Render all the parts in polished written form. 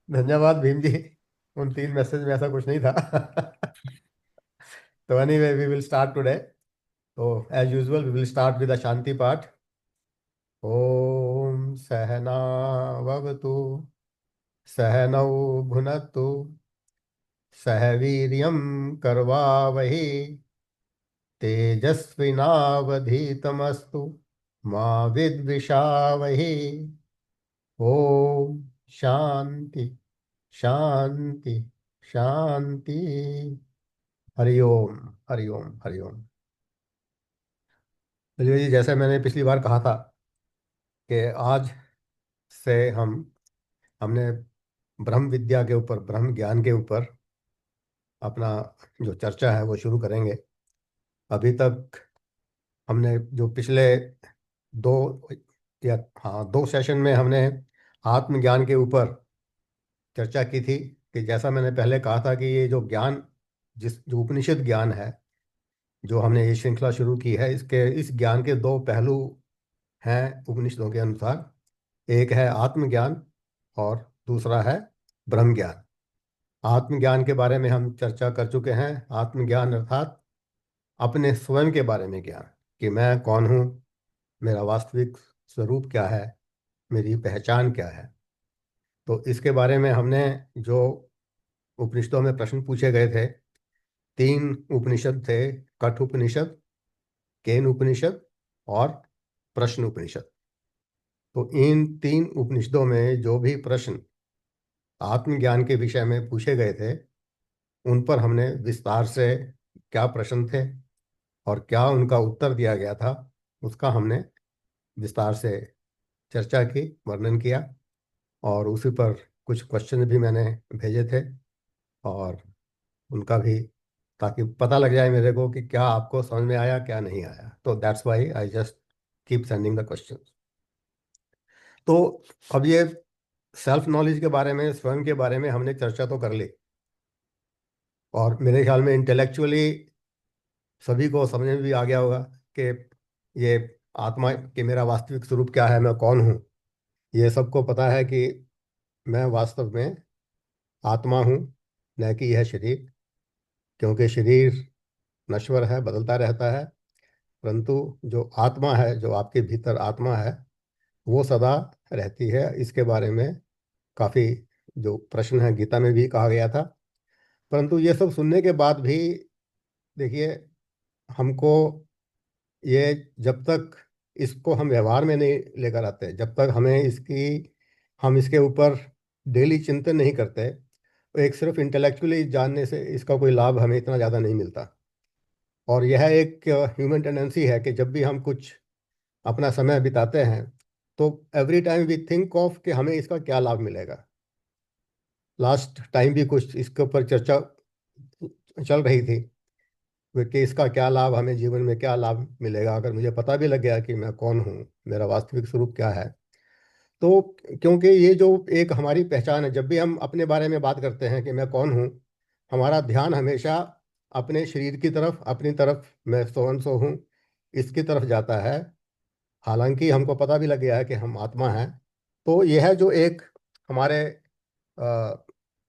धन्यवाद भीम जी। उन 3 मैसेज में ऐसा कुछ नहीं था। तो anyway we will start today. तो as usual we will start with the शांति पाठ। ओम सहना ववतु सहनौ भुनक्तु सह वीर्यं करवावहै तेजस्विनावधीतमस्तु मा विद्विषावहै। ओम शांति शांति शांति। हरिओम हरिओम हरिओम। चलिए जी, जैसे मैंने पिछली बार कहा था कि आज से हमने ब्रह्म विद्या के ऊपर, ब्रह्म ज्ञान के ऊपर अपना जो चर्चा है वो शुरू करेंगे। अभी तक हमने जो पिछले दो या हाँ 2 सेशन में हमने आत्मज्ञान के ऊपर चर्चा की थी कि जैसा मैंने पहले कहा था कि ये जो ज्ञान, जो उपनिषद ज्ञान है, जो हमने ये श्रृंखला शुरू की है, इस ज्ञान के 2 पहलू हैं उपनिषदों के अनुसार। एक है आत्मज्ञान और दूसरा है ब्रह्म ज्ञान। आत्मज्ञान के बारे में हम चर्चा कर चुके हैं। आत्मज्ञान अर्थात अपने स्वयं के बारे में ज्ञान, कि मैं कौन हूँ, मेरा वास्तविक स्वरूप क्या है, मेरी पहचान क्या है। तो इसके बारे में हमने जो उपनिषदों में प्रश्न पूछे गए थे, 3 उपनिषद थे। कठ उपनिषद, केन उपनिषद और प्रश्न उपनिषद। तो इन 3 उपनिषदों में जो भी प्रश्न आत्मज्ञान के विषय में पूछे गए थे, उन पर हमने विस्तार से क्या प्रश्न थे और क्या उनका उत्तर दिया गया था, उसका हमने विस्तार से चर्चा की, वर्णन किया। और उसी पर कुछ क्वेश्चन भी मैंने भेजे थे, और उनका भी, ताकि पता लग जाए मेरे को कि क्या आपको समझ में आया क्या नहीं आया। तो that's why I just keep sending the question. तो अब ये सेल्फ नॉलेज के बारे में, स्वयं के बारे में हमने चर्चा तो कर ली, और मेरे ख्याल में इंटेलेक्चुअली सभी को समझ में भी आ गया होगा कि ये आत्मा, कि मेरा वास्तविक स्वरूप क्या है, मैं कौन हूँ। ये सबको पता है कि मैं वास्तव में आत्मा हूँ, न कि यह शरीर। क्योंकि शरीर नश्वर है, बदलता रहता है, परंतु जो आत्मा है, जो आपके भीतर आत्मा है, वो सदा रहती है। इसके बारे में काफ़ी जो प्रश्न है गीता में भी कहा गया था। परंतु ये सब सुनने के बाद भी देखिए, हमको ये, जब तक इसको हम व्यवहार में नहीं लेकर आते, जब तक हम इसके ऊपर डेली चिंतन नहीं करते, तो एक सिर्फ इंटेलेक्चुअली जानने से इसका कोई लाभ हमें इतना ज़्यादा नहीं मिलता। और यह एक ह्यूमन टेंडेंसी है कि जब भी हम कुछ अपना समय बिताते हैं, तो every time we think of कि हमें इसका क्या लाभ मिलेगा। लास्ट टाइम भी कुछ इसके ऊपर चर्चा चल रही थी कि इसका क्या लाभ, हमें जीवन में क्या लाभ मिलेगा अगर मुझे पता भी लग गया कि मैं कौन हूँ, मेरा वास्तविक स्वरूप क्या है। तो क्योंकि ये जो एक हमारी पहचान है, जब भी हम अपने बारे में बात करते हैं कि मैं कौन हूँ, हमारा ध्यान हमेशा अपने शरीर की तरफ, अपनी तरफ, मैं सो एंड सो हूँ, इसकी तरफ जाता है। हालांकि हमको पता भी लग गया है कि हम आत्मा हैं। तो यह जो एक हमारे अ,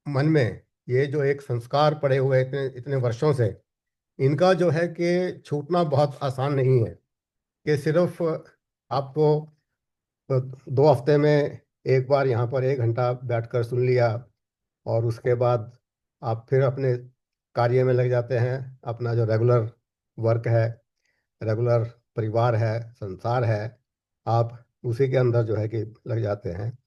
मन में ये जो एक संस्कार पड़े हुए हैं इतने इतने वर्षों से, इनका जो है कि छूटना बहुत आसान नहीं है। कि सिर्फ आपको 2 हफ्ते में एक बार यहाँ पर 1 घंटा बैठकर सुन लिया, और उसके बाद आप फिर अपने कार्य में लग जाते हैं। अपना जो रेगुलर वर्क है, रेगुलर परिवार है, संसार है, आप उसी के अंदर जो है कि लग जाते हैं।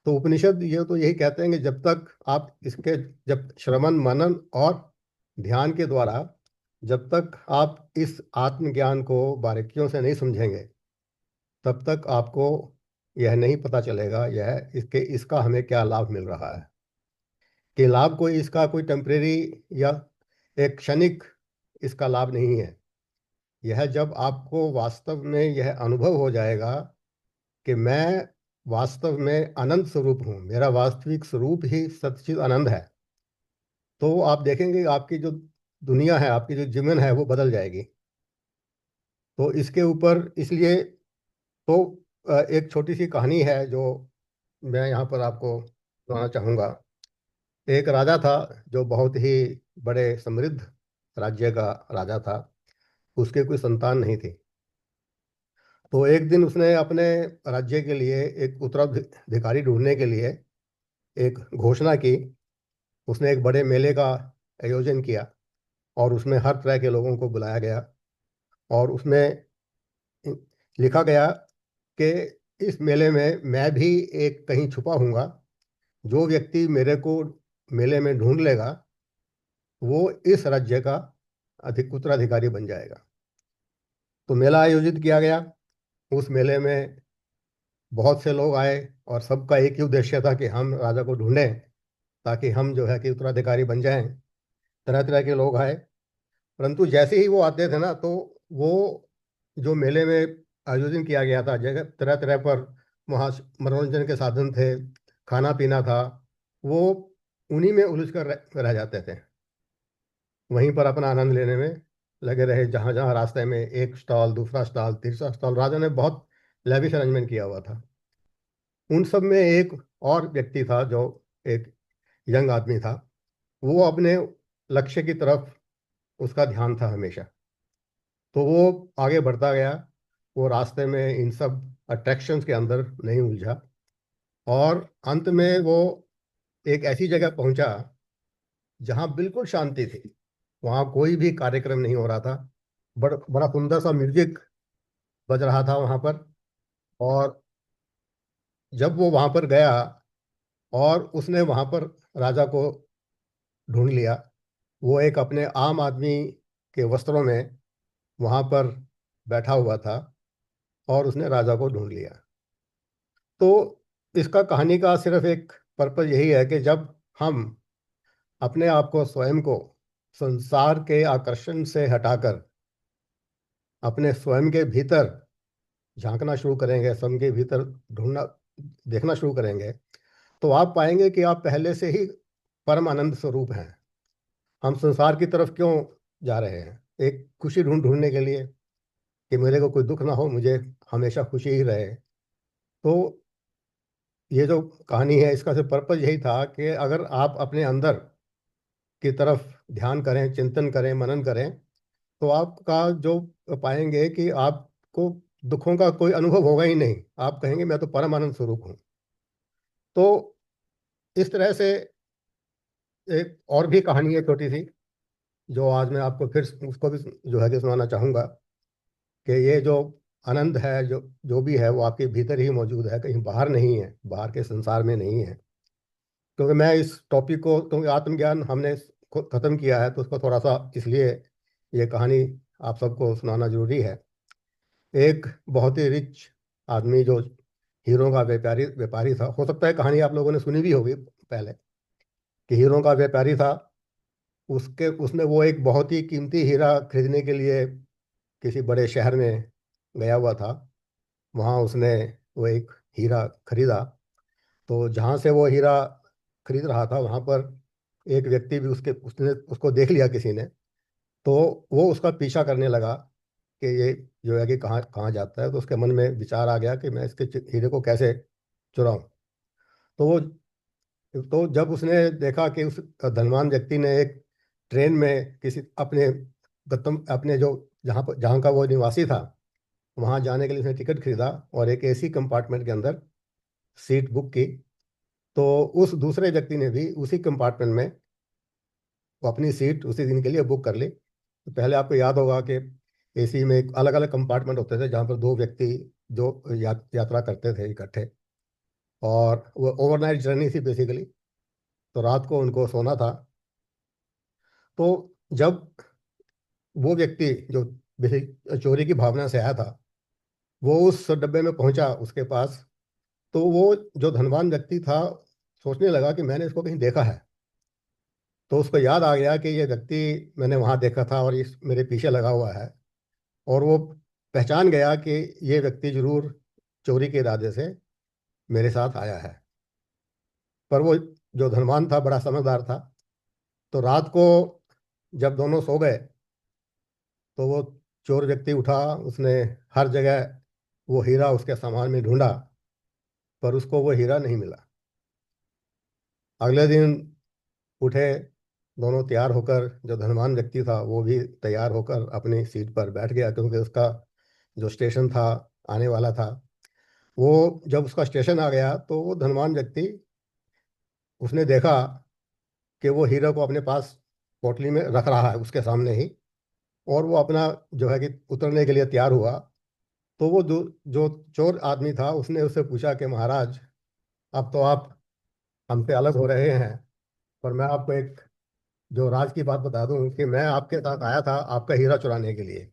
तो उपनिषद ये तो यही कहते हैं कि जब तक आप इसके, जब श्रवण मनन और ध्यान के द्वारा जब तक आप इस आत्मज्ञान को बारीकियों से नहीं समझेंगे, तब तक आपको यह नहीं पता चलेगा इसका हमें क्या लाभ मिल रहा है। कि लाभ कोई, इसका कोई टेम्परेरी या एक क्षणिक इसका लाभ नहीं है। यह जब आपको वास्तव में यह अनुभव हो जाएगा कि मैं वास्तव में अनंत स्वरूप हूँ, मेरा वास्तविक स्वरूप ही सच्चिद आनंद है, तो आप देखेंगे आपकी जो दुनिया है, आपकी जो जीवन है, वो बदल जाएगी। तो इसके ऊपर इसलिए तो एक छोटी सी कहानी है जो मैं यहाँ पर आपको सुनाना चाहूँगा। एक राजा था जो बहुत ही बड़े समृद्ध राज्य का राजा था। उसके कोई संतान नहीं थी। तो एक दिन उसने अपने राज्य के लिए एक उत्तराधिकारी ढूंढने के लिए एक घोषणा की। उसने एक बड़े मेले का आयोजन किया और उसमें हर तरह के लोगों को बुलाया गया। और उसमें लिखा गया कि इस मेले में मैं भी एक कहीं छुपा हूँगा। जो व्यक्ति मेरे को मेले में ढूंढ लेगा वो इस राज्य का अधिक उत्तराधिकारी बन जाएगा। तो मेला आयोजित किया गया। उस मेले में बहुत से लोग आए और सबका एक ही उद्देश्य था कि हम राजा को ढूंढें ताकि हम जो है कि उत्तराधिकारी बन जाएं। तरह तरह के लोग आए। परंतु जैसे ही वो आते थे ना तो वो जो मेले में आयोजन किया गया था जगह तरह तरह पर वहाँ मनोरंजन के साधन थे, खाना पीना था, वो उन्हीं में उलझ कर रह जाते थे। वहीं पर अपना आनंद लेने में लगे रहे। जहाँ जहाँ रास्ते में एक स्टॉल, दूसरा स्टॉल, तीसरा स्टॉल, राजा ने बहुत लेविश अरेंजमेंट किया हुआ था। उन सब में एक और व्यक्ति था जो एक यंग आदमी था। वो अपने लक्ष्य की तरफ उसका ध्यान था हमेशा। तो वो आगे बढ़ता गया। वो रास्ते में इन सब अट्रैक्शंस के अंदर नहीं उलझा और अंत में वो एक ऐसी जगह पहुंचा जहां बिल्कुल शांति थी। वहां कोई भी कार्यक्रम नहीं हो रहा था। बड़ा सुंदर सा म्यूजिक बज रहा था वहां पर। और जब वो वहां पर गया और उसने वहां पर राजा को ढूंढ लिया। वो एक अपने आम आदमी के वस्त्रों में वहां पर बैठा हुआ था और उसने राजा को ढूंढ लिया। तो इसका कहानी का सिर्फ एक पर्पज यही है कि जब हम अपने आप को, स्वयं को संसार के आकर्षण से हटाकर अपने स्वयं के भीतर झांकना शुरू करेंगे, स्वयं के भीतर ढूंढना, देखना शुरू करेंगे, तो आप पाएंगे कि आप पहले से ही परम आनंद स्वरूप हैं। हम संसार की तरफ क्यों जा रहे हैं? एक खुशी ढूंढने के लिए कि मेरे को कोई दुख ना हो, मुझे हमेशा खुशी ही रहे। तो ये जो कहानी है इसका सिर्फ पर्पज यही था कि अगर आप अपने अंदर की तरफ ध्यान करें, चिंतन करें, मनन करें, तो आपका जो पाएंगे कि आपको दुखों का कोई अनुभव होगा ही नहीं। आप कहेंगे मैं तो परम आनंद स्वरूप हूँ। तो इस तरह से एक और भी कहानी है छोटी सी, जो आज मैं आपको फिर उसको भी जो है कि सुनाना चाहूँगा कि ये जो आनंद है, जो जो भी है, वो आपके भीतर ही मौजूद है, कहीं बाहर नहीं है, बाहर के संसार में नहीं है। क्योंकि मैं इस टॉपिक को, क्योंकि आत्मज्ञान हमने खत्म किया है तो उसको थोड़ा सा इसलिए ये कहानी आप सबको सुनाना जरूरी है। एक बहुत ही रिच आदमी जो हीरो का व्यापारी व्यापारी था, हो सकता है कहानी आप लोगों ने सुनी भी होगी पहले, कि हीरो का व्यापारी था। उसके उसने वो एक बहुत ही कीमती हीरा खरीदने के लिए किसी बड़े शहर में गया हुआ था। वहाँ उसने वो एक हीरा खरीदा। तो जहाँ से वो हीरा खरीद रहा था वहाँ पर एक व्यक्ति भी उसके उसने उसको देख लिया किसी ने। तो वो उसका पीछा करने लगा कि ये जो है कि कहाँ कहाँ जाता है। तो उसके मन में विचार आ गया कि मैं इसके हीरे को कैसे चुराऊं। तो वो, तो जब उसने देखा कि उस धनवान व्यक्ति ने एक ट्रेन में किसी अपने गतम अपने जो जहाँ पर जहाँ का वो निवासी था वहाँ जाने के लिए उसने टिकट खरीदा और एक एसी कंपार्टमेंट के अंदर सीट बुक की। तो उस दूसरे व्यक्ति ने भी उसी कंपार्टमेंट में वो अपनी सीट उसी दिन के लिए बुक कर ली। तो पहले आपको याद होगा कि एसी में अलग अलग कंपार्टमेंट होते थे जहाँ पर दो व्यक्ति जो यात्रा करते थे इकट्ठे। और वो ओवरनाइट जर्नी थी बेसिकली। तो रात को उनको सोना था। तो जब वो व्यक्ति जो बेसिक चोरी की भावना से आया था वो उस डब्बे में पहुंचा उसके पास, तो वो जो धनवान व्यक्ति था सोचने लगा कि मैंने इसको कहीं देखा है। तो उसको याद आ गया कि ये व्यक्ति मैंने वहाँ देखा था और इस मेरे पीछे लगा हुआ है। और वो पहचान गया कि ये व्यक्ति जरूर चोरी के इरादे से मेरे साथ आया है। पर वो जो धनवान था बड़ा समझदार था। तो रात को जब दोनों सो गए तो वो चोर व्यक्ति उठा। उसने हर जगह वो हीरा उसके सामान में ढूंढा पर उसको वो हीरा नहीं मिला। अगले दिन उठे, दोनों तैयार होकर, जो धनवान व्यक्ति था वो भी तैयार होकर अपनी सीट पर बैठ गया, क्योंकि उसका जो स्टेशन था आने वाला था। वो जब उसका स्टेशन आ गया तो वो धनवान व्यक्ति, उसने देखा कि वो हीरो को अपने पास पोटली में रख रहा है उसके सामने ही, और वो अपना जो है कि उतरने के लिए तैयार हुआ। तो वो जो चोर आदमी था उसने उससे पूछा कि महाराज, अब तो आप हमसे अलग हो रहे हैं, पर मैं आपको एक जो राज की बात बता दूं कि मैं आपके साथ आया था आपका हीरा चुराने के लिए,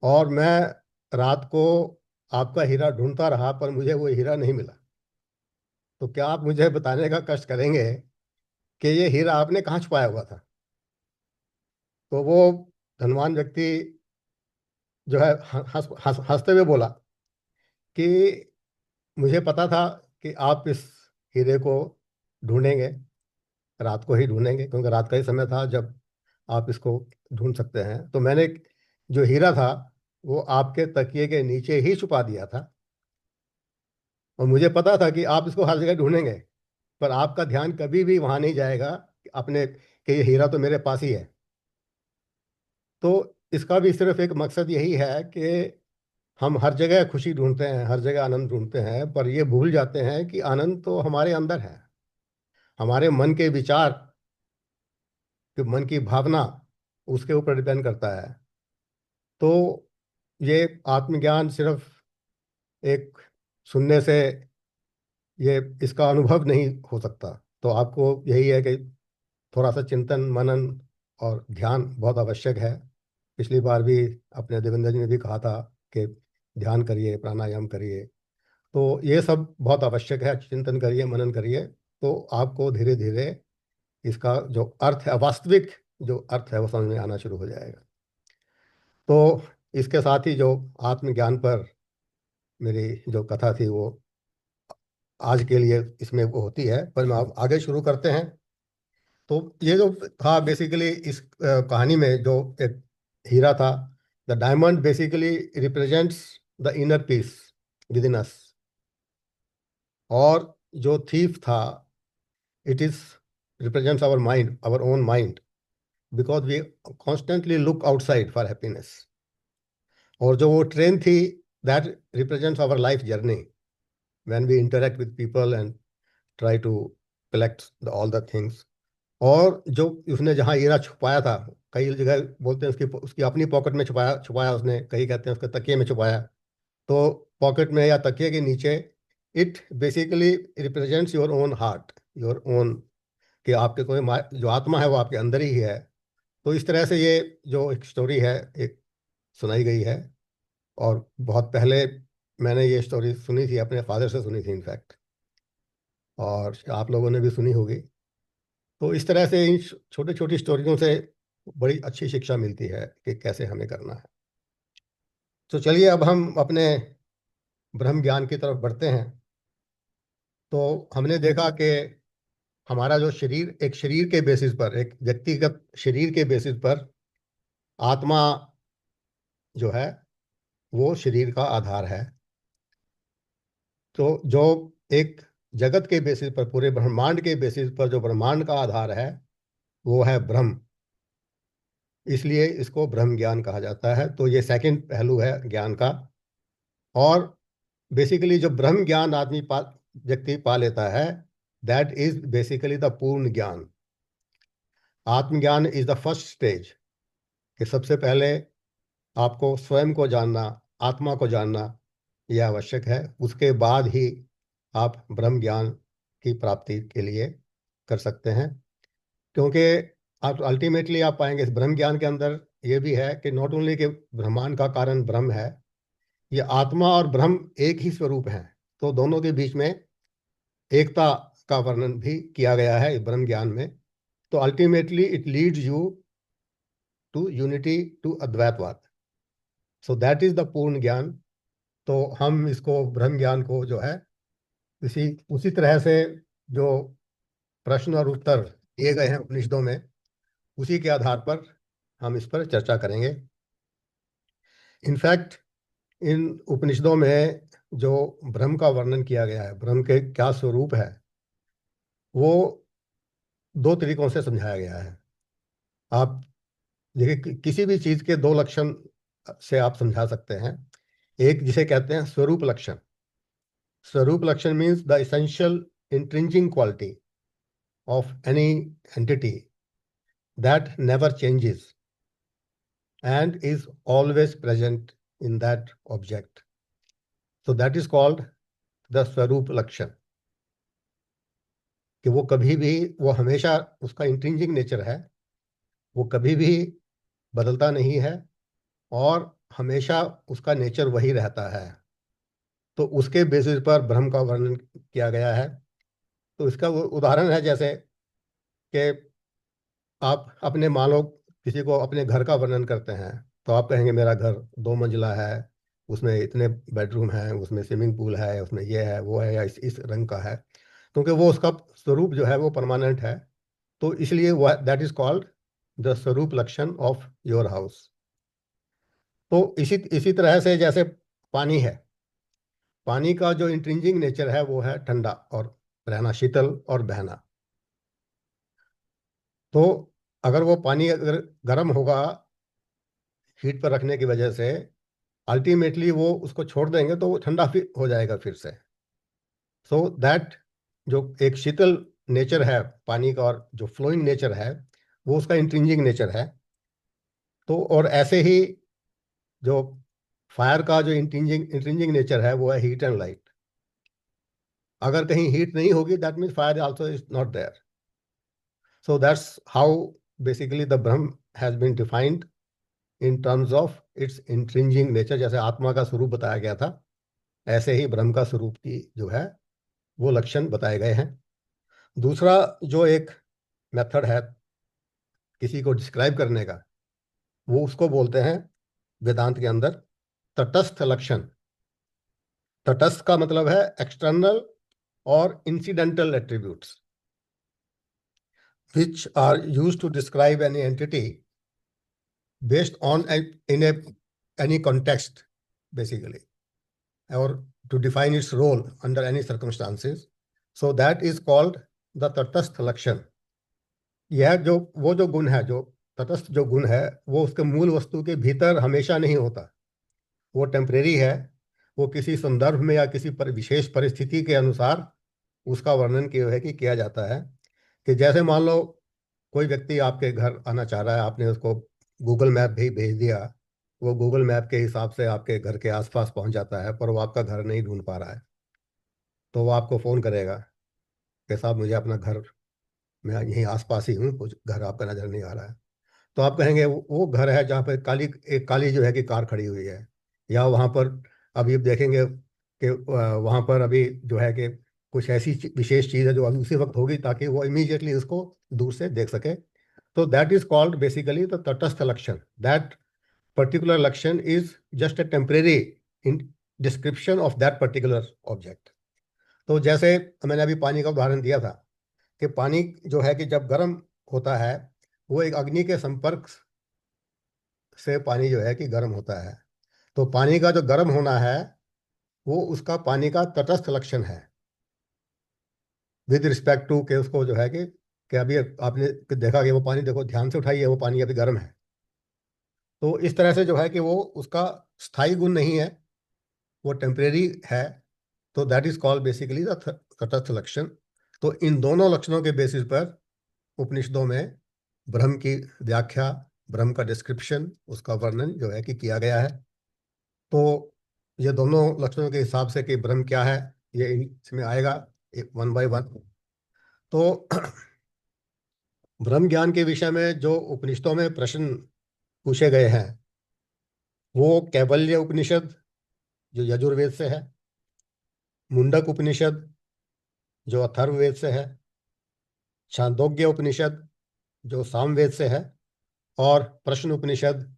और मैं रात को आपका हीरा ढूंढता रहा पर मुझे वो हीरा नहीं मिला। तो क्या आप मुझे बताने का कष्ट करेंगे कि ये हीरा आपने कहाँ छुपाया हुआ था? तो वो धनवान व्यक्ति जो है हंसते हुए बोला कि मुझे पता था कि आप इस हीरे को ढूंढेंगे, रात को ही ढूंढेंगे, क्योंकि रात का ही समय था जब आप इसको ढूंढ सकते हैं। तो मैंने जो हीरा था वो आपके तकिए के नीचे ही छुपा दिया था, और मुझे पता था कि आप इसको हर जगह ढूंढेंगे, पर आपका ध्यान कभी भी वहां नहीं जाएगा अपने कि ये हीरा तो मेरे पास ही है। तो इसका भी सिर्फ एक मकसद यही है कि हम हर जगह खुशी ढूंढते हैं, हर जगह आनंद ढूंढते हैं, पर ये भूल जाते हैं कि आनंद तो हमारे अंदर है, हमारे मन के विचार, कि मन की भावना, उसके ऊपर डिपेंड करता है। तो ये आत्मज्ञान सिर्फ एक सुनने से ये इसका अनुभव नहीं हो सकता। तो आपको यही है कि थोड़ा सा चिंतन मनन और ध्यान बहुत आवश्यक है। पिछली बार भी अपने देवेंद्र जी ने भी कहा था कि ध्यान करिए, प्राणायाम करिए। तो ये सब बहुत आवश्यक है, चिंतन करिए, मनन करिए, तो आपको धीरे धीरे इसका जो अर्थ है, वास्तविक जो अर्थ है, वो समझ में आना शुरू हो जाएगा। तो इसके साथ ही जो आत्मज्ञान पर मेरी जो कथा थी वो आज के लिए इसमें वो होती है, पर मैं अब आगे शुरू करते हैं। तो ये जो था बेसिकली इस कहानी में जो एक हीरा था, the diamond basically represents the inner peace within us, और जो थीफ था, it is represents our mind, our own mind, because we constantly look outside for happiness. और जो वो ट्रेन थी, that represents our life journey, when we interact with people and try to collect all the things. और जो उसने जहाँ हीरा छुपाया था, कई जगह बोलते हैं उसकी उसकी अपनी पॉकेट में छुपाया छुपाया उसने, कई कहते हैं उसके तकिए में छुपाया। तो पॉकेट में या तकिए के नीचे, it basically represents your own heart, your own, कि आपके कोई जो आत्मा है वो आपके अंदर ही है। तो इस तरह से ये जो एक स्टोरी है, एक सुनाई गई है। और बहुत पहले मैंने ये स्टोरी सुनी थी, अपने फादर से सुनी थी इनफैक्ट, और आप लोगों ने भी सुनी होगी। तो इस तरह से इन छोटी छोटी स्टोरियों से बड़ी अच्छी शिक्षा मिलती है कि कैसे हमें करना है। तो चलिए अब हम अपने ब्रह्म ज्ञान की तरफ बढ़ते हैं। तो हमने देखा कि हमारा जो शरीर, एक शरीर के बेसिस पर, एक व्यक्तिगत शरीर के बेसिस पर आत्मा जो है वो शरीर का आधार है। तो जो एक जगत के बेसिस पर, पूरे ब्रह्मांड के बेसिस पर जो ब्रह्मांड का आधार है वो है ब्रह्म, इसलिए इसको ब्रह्म ज्ञान कहा जाता है। तो ये सेकंड पहलू है ज्ञान का। और बेसिकली जो ब्रह्म ज्ञान व्यक्ति पा लेता है, दैट इज बेसिकली द पूर्ण ज्ञान। आत्मज्ञान इज द फर्स्ट स्टेज, कि सबसे पहले आपको स्वयं को जानना, आत्मा को जानना, यह आवश्यक है। उसके बाद ही आप ब्रह्म ज्ञान की प्राप्ति के लिए कर सकते हैं। क्योंकि आप अल्टीमेटली आप पाएंगे इस ब्रह्म ज्ञान के अंदर ये भी है कि नॉट ओनली कि ब्रह्मांड का कारण ब्रह्म है, ये आत्मा और ब्रह्म एक ही स्वरूप हैं। तो दोनों के बीच में एकता का वर्णन भी किया गया है इस ब्रह्म ज्ञान में। तो ultimately it leads you to unity, to अद्वैतवाद। सो दैट इज द पूर्ण ज्ञान। तो हम इसको ब्रह्म ज्ञान को जो है इसी उसी तरह से जो प्रश्न और उत्तर दिए गए हैं उपनिषदों में, उसी के आधार पर हम इस पर चर्चा करेंगे। इनफैक्ट इन उपनिषदों में जो ब्रह्म का वर्णन किया गया है, ब्रह्म के क्या स्वरूप है, वो दो तरीकों से समझाया गया है। आप देखिए, किसी भी चीज के दो लक्षण से आप समझा सकते हैं। एक जिसे कहते हैं स्वरूप लक्षण। स्वरूप लक्षण means the essential intrinsic quality of any entity that never changes and is always present in that object. So that is called the Swarup Lakshan, कि वो कभी भी, वो हमेशा, उसका इंट्रिंजिक नेचर है, वो कभी भी बदलता नहीं है और हमेशा उसका नेचर वही रहता है। तो उसके बेसिस पर ब्रह्म का वर्णन किया गया है। तो इसका वो उदाहरण है, जैसे कि आप अपने, मान लो किसी को अपने घर का वर्णन करते हैं, तो आप कहेंगे मेरा घर 2 मंजिला है, उसमें इतने बेडरूम हैं, उसमें स्विमिंग पूल है, उसमें ये है वो है, या इस रंग का है, क्योंकि वो उसका स्वरूप जो है वो परमानेंट है। तो इसलिए वह, दैट इज कॉल्ड द स्वरूप लक्षण ऑफ योर हाउस। तो इसी इसी तरह से जैसे पानी है, पानी का जो इंट्रिंजिक नेचर है वो है ठंडा और रहना, शीतल और बहना। तो अगर वो पानी अगर गर्म होगा हीट पर रखने की वजह से, अल्टीमेटली वो उसको छोड़ देंगे तो वो ठंडा फिर हो जाएगा फिर से। सो दैट, जो एक शीतल नेचर है पानी का और जो फ्लोइंग नेचर है, वो उसका इंट्रिंजिक नेचर है। तो और ऐसे ही जो फायर का जो इंट्रिंजिक इंट्रिंजिक नेचर है वो है हीट एंड लाइट। अगर कहीं हीट नहीं होगी, that means fire also is not there. So that's how basically the Brahma has been defined in terms of its intrinsic nature. जैसे आत्मा का स्वरूप बताया गया था, ऐसे ही ब्रह्म का स्वरूप की जो है वो लक्षण बताए गए हैं। दूसरा जो एक मेथड है किसी को डिस्क्राइब करने का, वो उसको बोलते हैं वेदांत के अंदर तटस्थ लक्षण। तटस्थ का मतलब है एक्सटर्नल और incidental attributes which are used to describe any entity based on in a any context, basically, or to define its role under any circumstances. So that is called the tatastha lakshan. यह जो, वो जो गुण है, जो तटस्थ जो गुण है, वो उसके मूल वस्तु के भीतर हमेशा नहीं होता, वो टेम्परेरी है। वो किसी संदर्भ में या किसी विशेष परिस्थिति के अनुसार उसका वर्णन किया है कि किया जाता है। कि जैसे मान लो कोई व्यक्ति आपके घर आना चाह रहा है, आपने उसको गूगल मैप भी भेज दिया, वो गूगल मैप के हिसाब से आपके घर के आसपास पहुंच जाता है, पर वो आपका घर नहीं ढूंढ पा रहा है। तो वो आपको फ़ोन करेगा कि साहब मुझे अपना घर, मैं यहीं आसपास ही हूँ, कुछ घर आपका नज़र नहीं आ रहा है। तो आप कहेंगे वो घर है जहाँ पे काली, एक काली जो है कि कार खड़ी हुई है, या वहाँ पर अभी देखेंगे कि वहाँ पर अभी जो है कि कुछ ऐसी विशेष चीज़ है जो अभी उसी वक्त होगी, ताकि वो इमीडिएटली उसको दूर से देख सके। तो that is called basically the तटस्थ लक्षण। दैट पर्टिकुलर लक्षण is just a temporary in description of that particular object. तो जैसे मैंने अभी पानी का उदाहरण दिया था कि पानी जो है कि जब गर्म होता है, वो एक अग्नि के संपर्क से पानी जो है कि गर्म होता है। तो पानी का जो गर्म होना है, वो उसका पानी का तटस्थ लक्षण है, विद रिस्पेक्ट टू के उसको जो है कि अभी आपने देखा कि वो पानी, देखो ध्यान से उठाइए, वो पानी अभी गर्म है। तो इस तरह से जो है कि वो उसका स्थायी गुण नहीं है, वो टेम्परेरी है। तो that is called basically the तटस्थ लक्षण। तो इन दोनों लक्षणों के बेसिस पर उपनिषदों में ब्रह्म की व्याख्या, ब्रह्म का डिस्क्रिप्शन, उसका वर्णन जो है कि किया गया है। तो ये दोनों लक्षणों के हिसाब से कि ब्रह्म क्या है, ये इसमें आएगा एक वन बाय वन। तो ब्रह्म ज्ञान के विषय में जो उपनिषदों में प्रश्न पूछे गए हैं, वो कैवल्य उपनिषद जो यजुर्वेद से है, मुंडक उपनिषद जो अथर्ववेद से है, छांदोग्य उपनिषद जो सामवेद से है, और प्रश्न उपनिषद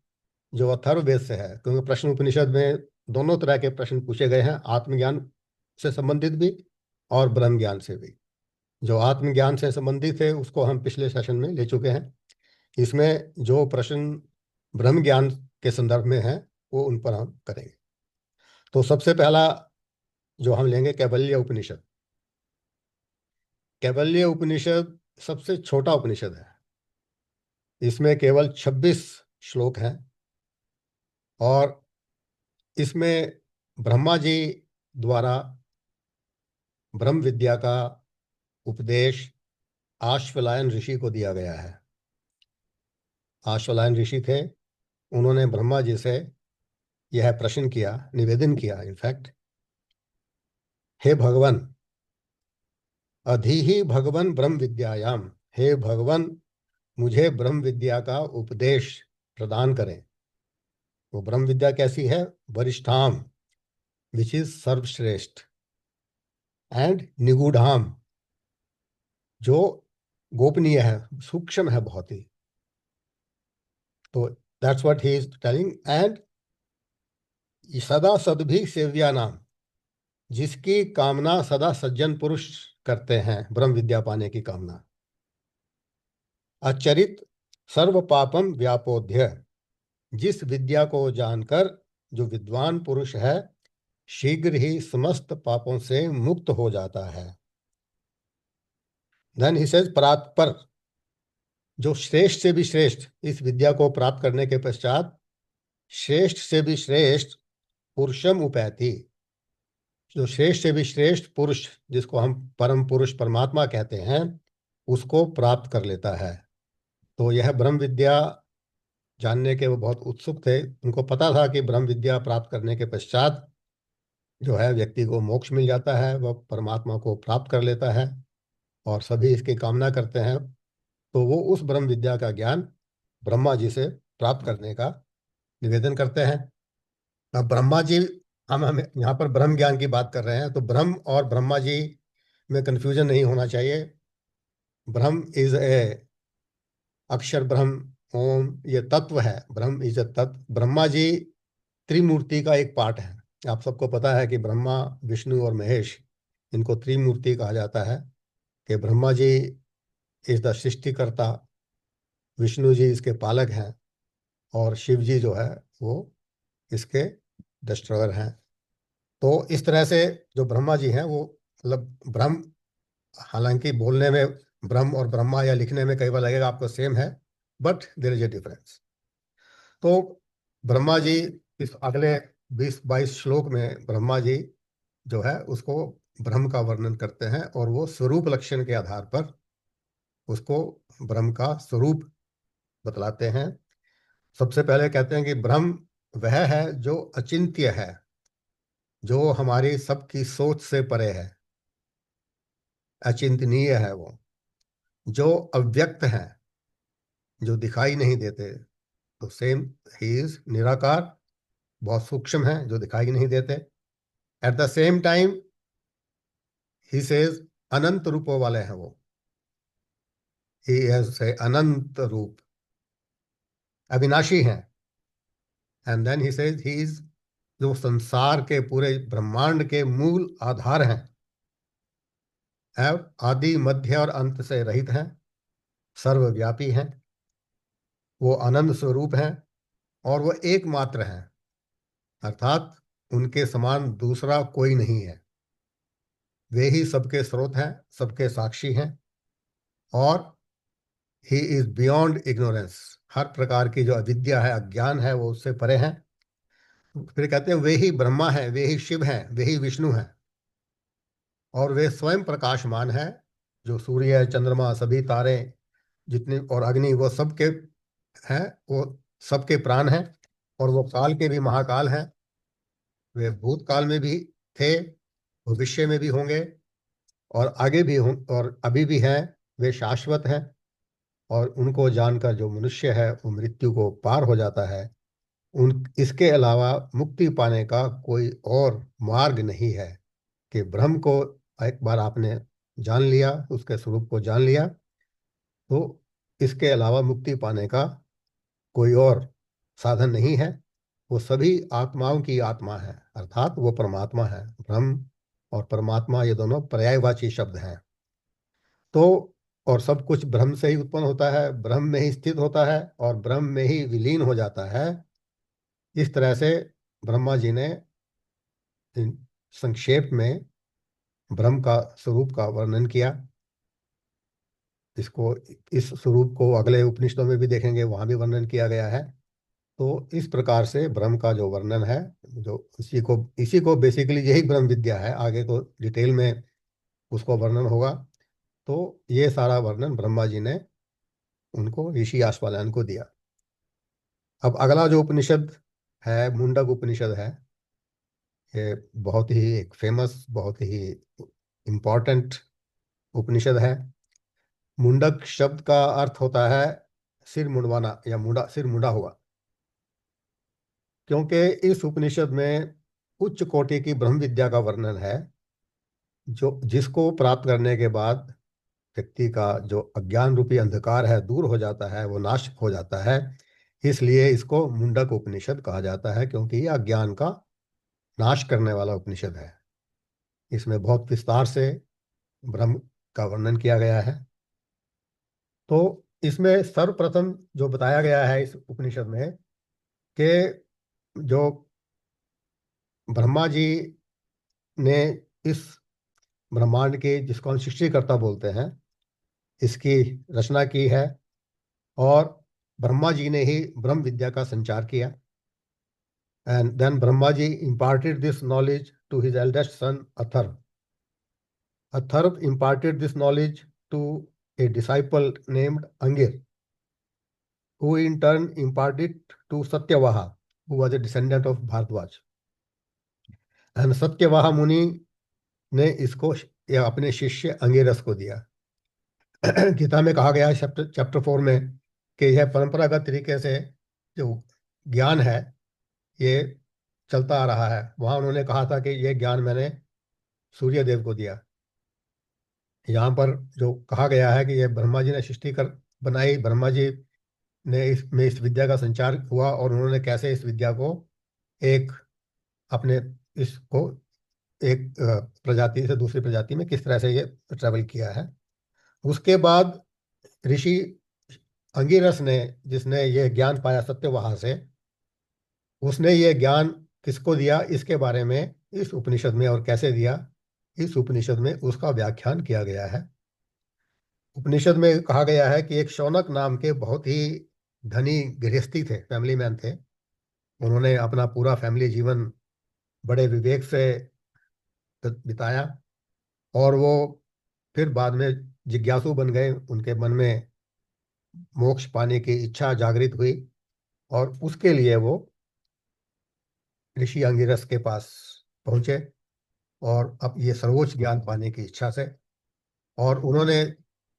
जो अथर्ववेद से है। क्योंकि प्रश्न उपनिषद में दोनों तरह के प्रश्न पूछे गए हैं, आत्मज्ञान से संबंधित भी और ब्रह्म ज्ञान से भी। जो आत्मज्ञान से संबंधित है उसको हम पिछले सेशन में ले चुके हैं। इसमें जो प्रश्न ब्रह्म ज्ञान के संदर्भ में है, वो उन पर हम करेंगे। तो सबसे पहला जो हम लेंगे कैवल्य उपनिषद। कैवल्य उपनिषद सबसे छोटा उपनिषद है। इसमें केवल 26 श्लोक हैं और इसमें ब्रह्मा जी द्वारा ब्रह्म विद्या का उपदेश आश्वलायन ऋषि को दिया गया है। आश्वलायन ऋषि थे, उन्होंने ब्रह्मा जी से यह प्रश्न किया, निवेदन किया इनफैक्ट, हे भगवान, अधिहि भगवन ब्रह्म विद्यायाम, हे भगवान मुझे ब्रह्म विद्या का उपदेश प्रदान करें। वो ब्रह्म विद्या कैसी है? वरिष्ठाम, विच इज सर्वश्रेष्ठ, एंड निगूढ़ाम, जो गोपनीय है, सूक्ष्म है बहुत ही। तो that's what he is telling. And सदा सद्भि सेव्या नाम, जिसकी कामना सदा सज्जन पुरुष करते हैं, ब्रह्म विद्या पाने की कामना। अचरित सर्व पापम व्यापोध्य, जिस विद्या को जानकर जो विद्वान पुरुष है शीघ्र ही समस्त पापों से मुक्त हो जाता है। देन ही सेज परात्पर, जो श्रेष्ठ से भी श्रेष्ठ इस विद्या को प्राप्त करने के पश्चात श्रेष्ठ से भी श्रेष्ठ पुरुषम उपैति, जो श्रेष्ठ से भी श्रेष्ठ पुरुष जिसको हम परम पुरुष परमात्मा कहते हैं उसको प्राप्त कर लेता है। तो यह ब्रह्म विद्या जानने के वो बहुत उत्सुक थे। उनको पता था कि ब्रह्म विद्या प्राप्त करने के पश्चात जो है व्यक्ति को मोक्ष मिल जाता है, वह परमात्मा को प्राप्त कर लेता है और सभी इसकी कामना करते हैं। तो वो उस ब्रह्म विद्या का ज्ञान ब्रह्मा जी से प्राप्त करने का निवेदन करते हैं। अब ब्रह्मा जी, हम यहाँ पर ब्रह्म ज्ञान की बात कर रहे हैं, तो ब्रह्म और ब्रह्मा जी में कंफ्यूजन नहीं होना चाहिए। ब्रह्म इज ए अक्षर ब्रह्म, ओम ये तत्व है। ब्रह्म इज ए तत्व। ब्रह्मा जी त्रिमूर्ति का एक पार्ट है। आप सबको पता है कि ब्रह्मा, विष्णु और महेश, इनको त्रिमूर्ति कहा जाता है। कि ब्रह्मा जी इस द सृष्टिकर्ता, विष्णु जी इसके पालक हैं और शिव जी जो है वो इसके डिस्ट्रॉयर हैं। तो इस तरह से जो ब्रह्मा जी हैं वो मतलब ब्रह्म, हालांकि बोलने में ब्रह्म और ब्रह्मा या लिखने में कई बार लगेगा आपको सेम है, but there is a difference. तो ब्रह्मा जी इस अगले 20-22 श्लोक में ब्रह्मा जी जो है उसको ब्रह्म का वर्णन करते हैं और वो स्वरूप लक्षण के आधार पर उसको ब्रह्म का स्वरूप बतलाते हैं। सबसे पहले कहते हैं कि ब्रह्म वह है जो अचिंत्य है, जो हमारी सबकी सोच से परे है, अचिंतनीय है। वो जो अव्यक्त है, जो दिखाई नहीं देते। तो सेम, ही इज निराकार, बहुत सूक्ष्म है, जो दिखाई नहीं देते। At the same time he says अनंत रूपों वाले हैं वो, ही हैज से अनंत रूप, अविनाशी हैं। And then he says he is, जो संसार के पूरे ब्रह्मांड के मूल आधार हैं, आदि मध्य और अंत से रहित हैं, सर्वव्यापी हैं, वो आनंद स्वरूप हैं और वो एकमात्र हैं, अर्थात उनके समान दूसरा कोई नहीं है। वे ही सबके स्रोत हैं, सबके साक्षी हैं और ही इज बियॉन्ड इग्नोरेंस, हर प्रकार की जो अविद्या है, अज्ञान है, वो उससे परे हैं। फिर कहते हैं वे ही ब्रह्मा है, वे ही शिव हैं, वे ही विष्णु हैं और वे स्वयं प्रकाशमान है। जो सूर्य, चंद्रमा, सभी तारे जितने और अग्नि, वो सबके हैं, वो सबके प्राण हैं और वो काल के भी महाकाल हैं। वे भूतकाल में भी थे, भविष्य में भी होंगे और आगे भी हों और अभी भी हैं। वे शाश्वत हैं और उनको जानकर जो मनुष्य है वो मृत्यु को पार हो जाता है। उन इसके अलावा मुक्ति पाने का कोई और मार्ग नहीं है। कि ब्रह्म को एक बार आपने जान लिया, उसके स्वरूप को जान लिया, तो इसके अलावा मुक्ति पाने का कोई और साधन नहीं है। वो सभी आत्माओं की आत्मा है, अर्थात वो परमात्मा है। ब्रह्म और परमात्मा ये दोनों पर्यायवाची शब्द हैं। तो और सब कुछ ब्रह्म से ही उत्पन्न होता है, ब्रह्म में ही स्थित होता है और ब्रह्म में ही विलीन हो जाता है। इस तरह से ब्रह्मा जी ने संक्षेप में ब्रह्म का स्वरूप का वर्णन किया। इसको, इस स्वरूप को अगले उपनिषदों में भी देखेंगे, वहां भी वर्णन किया गया है। तो इस प्रकार से ब्रह्म का जो वर्णन है, जो इसी को बेसिकली यही ब्रह्म विद्या है। आगे तो डिटेल में उसको वर्णन होगा। तो ये सारा वर्णन ब्रह्मा जी ने उनको, ऋषि आश्वालायन को दिया। अब अगला जो उपनिषद है, मुंडक उपनिषद है। ये बहुत ही एक फेमस, बहुत ही इम्पोर्टेंट उपनिषद है। मुंडक शब्द का अर्थ होता है सिर मुंडवाना या मुंडा, सिर मुंडा हुआ। क्योंकि इस उपनिषद में उच्च कोटि की ब्रह्म विद्या का वर्णन है, जो जिसको प्राप्त करने के बाद व्यक्ति का जो अज्ञान रूपी अंधकार है दूर हो जाता है, वो नाश हो जाता है। इसलिए इसको मुंडक उपनिषद कहा जाता है, क्योंकि ये अज्ञान का नाश करने वाला उपनिषद है। इसमें बहुत विस्तार से ब्रह्म का वर्णन किया गया है। तो इसमें सर्वप्रथम जो बताया गया है इस उपनिषद में, कि जो ब्रह्मा जी ने इस ब्रह्मांड के, जिसको हम सृष्टिकर्ता बोलते हैं, इसकी रचना की है। और ब्रह्मा जी ने ही ब्रह्म विद्या का संचार किया। And then Brahma ji imparted this knowledge to his eldest son Atharv. Atharv imparted this knowledge to a disciple named Angir, who in turn imparted to Satyavaha, who was a descendant of Bharadwaj. And Satyavaha मुनि ने इसको या अपने शिष्य अंगिरस को दिया। गीता में कहा गया है चैप्टर चैप्टर 4 में, कि यह परंपरागत तरीके से जो ज्ञान है ये चलता आ रहा है। वहां उन्होंने कहा था कि यह ज्ञान मैंने सूर्य देव को दिया। यहाँ पर जो कहा गया है कि यह ब्रह्मा जी ने सृष्टि कर बनाई, ब्रह्मा जी ने इसमें इस विद्या का संचार हुआ, और उन्होंने कैसे इस विद्या को एक अपने, इसको एक प्रजाति से दूसरी प्रजाति में किस तरह से ये ट्रेवल किया है। उसके बाद ऋषि अंगिरस ने, जिसने ये ज्ञान पाया सत्यवहा से, उसने ये ज्ञान किसको दिया, इसके बारे में इस उपनिषद में, और कैसे दिया, इस उपनिषद में उसका व्याख्यान किया गया है। उपनिषद में कहा गया है कि एक शौनक नाम के बहुत ही धनी गृहस्थी थे, फैमिली मैन थे। उन्होंने अपना पूरा फैमिली जीवन बड़े विवेक से बिताया, और वो फिर बाद में जिज्ञासु बन गए। उनके मन में मोक्ष पाने की इच्छा जागृत हुई, और उसके लिए वो ऋषि अंगिरस के पास पहुंचे, और अब ये सर्वोच्च ज्ञान पाने की इच्छा से, और उन्होंने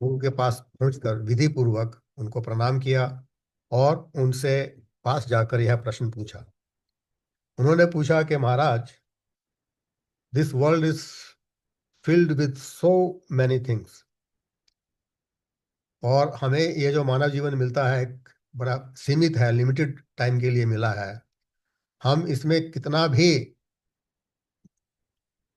उनके पास पहुंचकर विधि पूर्वक उनको प्रणाम किया, और उनसे पास जाकर यह प्रश्न पूछा। उन्होंने पूछा कि महाराज, this world is filled with so many things, और हमें ये जो मानव जीवन मिलता है बड़ा सीमित है, लिमिटेड टाइम के लिए मिला है। हम इसमें कितना भी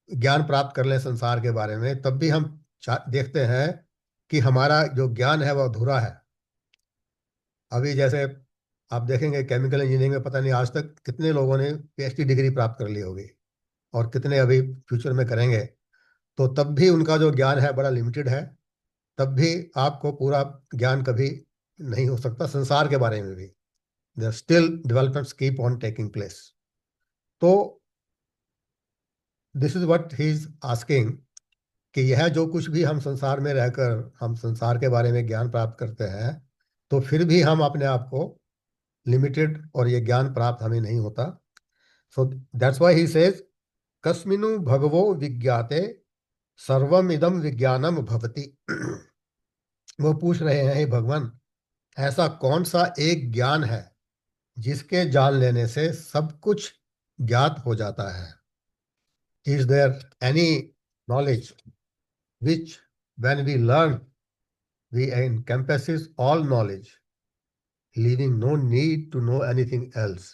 ज्ञान प्राप्त कर लें संसार के बारे में, तब भी हम देखते हैं कि हमारा जो ज्ञान है वह अधूरा है। अभी जैसे आप देखेंगे केमिकल इंजीनियरिंग में पता नहीं आज तक कितने लोगों ने पीएचडी डिग्री प्राप्त कर ली होगी, और कितने अभी फ्यूचर में करेंगे। तो तब भी उनका जो ज्ञान है बड़ा लिमिटेड है। तब भी आपको पूरा ज्ञान कभी नहीं हो सकता संसार के बारे में भी। The still developments keep on taking place. तो this is what he is asking, कि यह जो कुछ भी हम संसार में रहकर हम संसार के बारे में ज्ञान प्राप्त करते हैं, तो फिर भी हम अपने आप को लिमिटेड, और ये ज्ञान प्राप्त हमें नहीं होता। So that's why he says, कस्मिनु भगवो विज्ञाते सर्वम इदम विज्ञानम भवति। वो पूछ रहे हैं, हे भगवान, ऐसा कौन सा एक ज्ञान है जिसके जान लेने से सब कुछ ज्ञात हो जाता है। Is there any knowledge which when we learn we encompasses all knowledge, leaving no need to know anything else।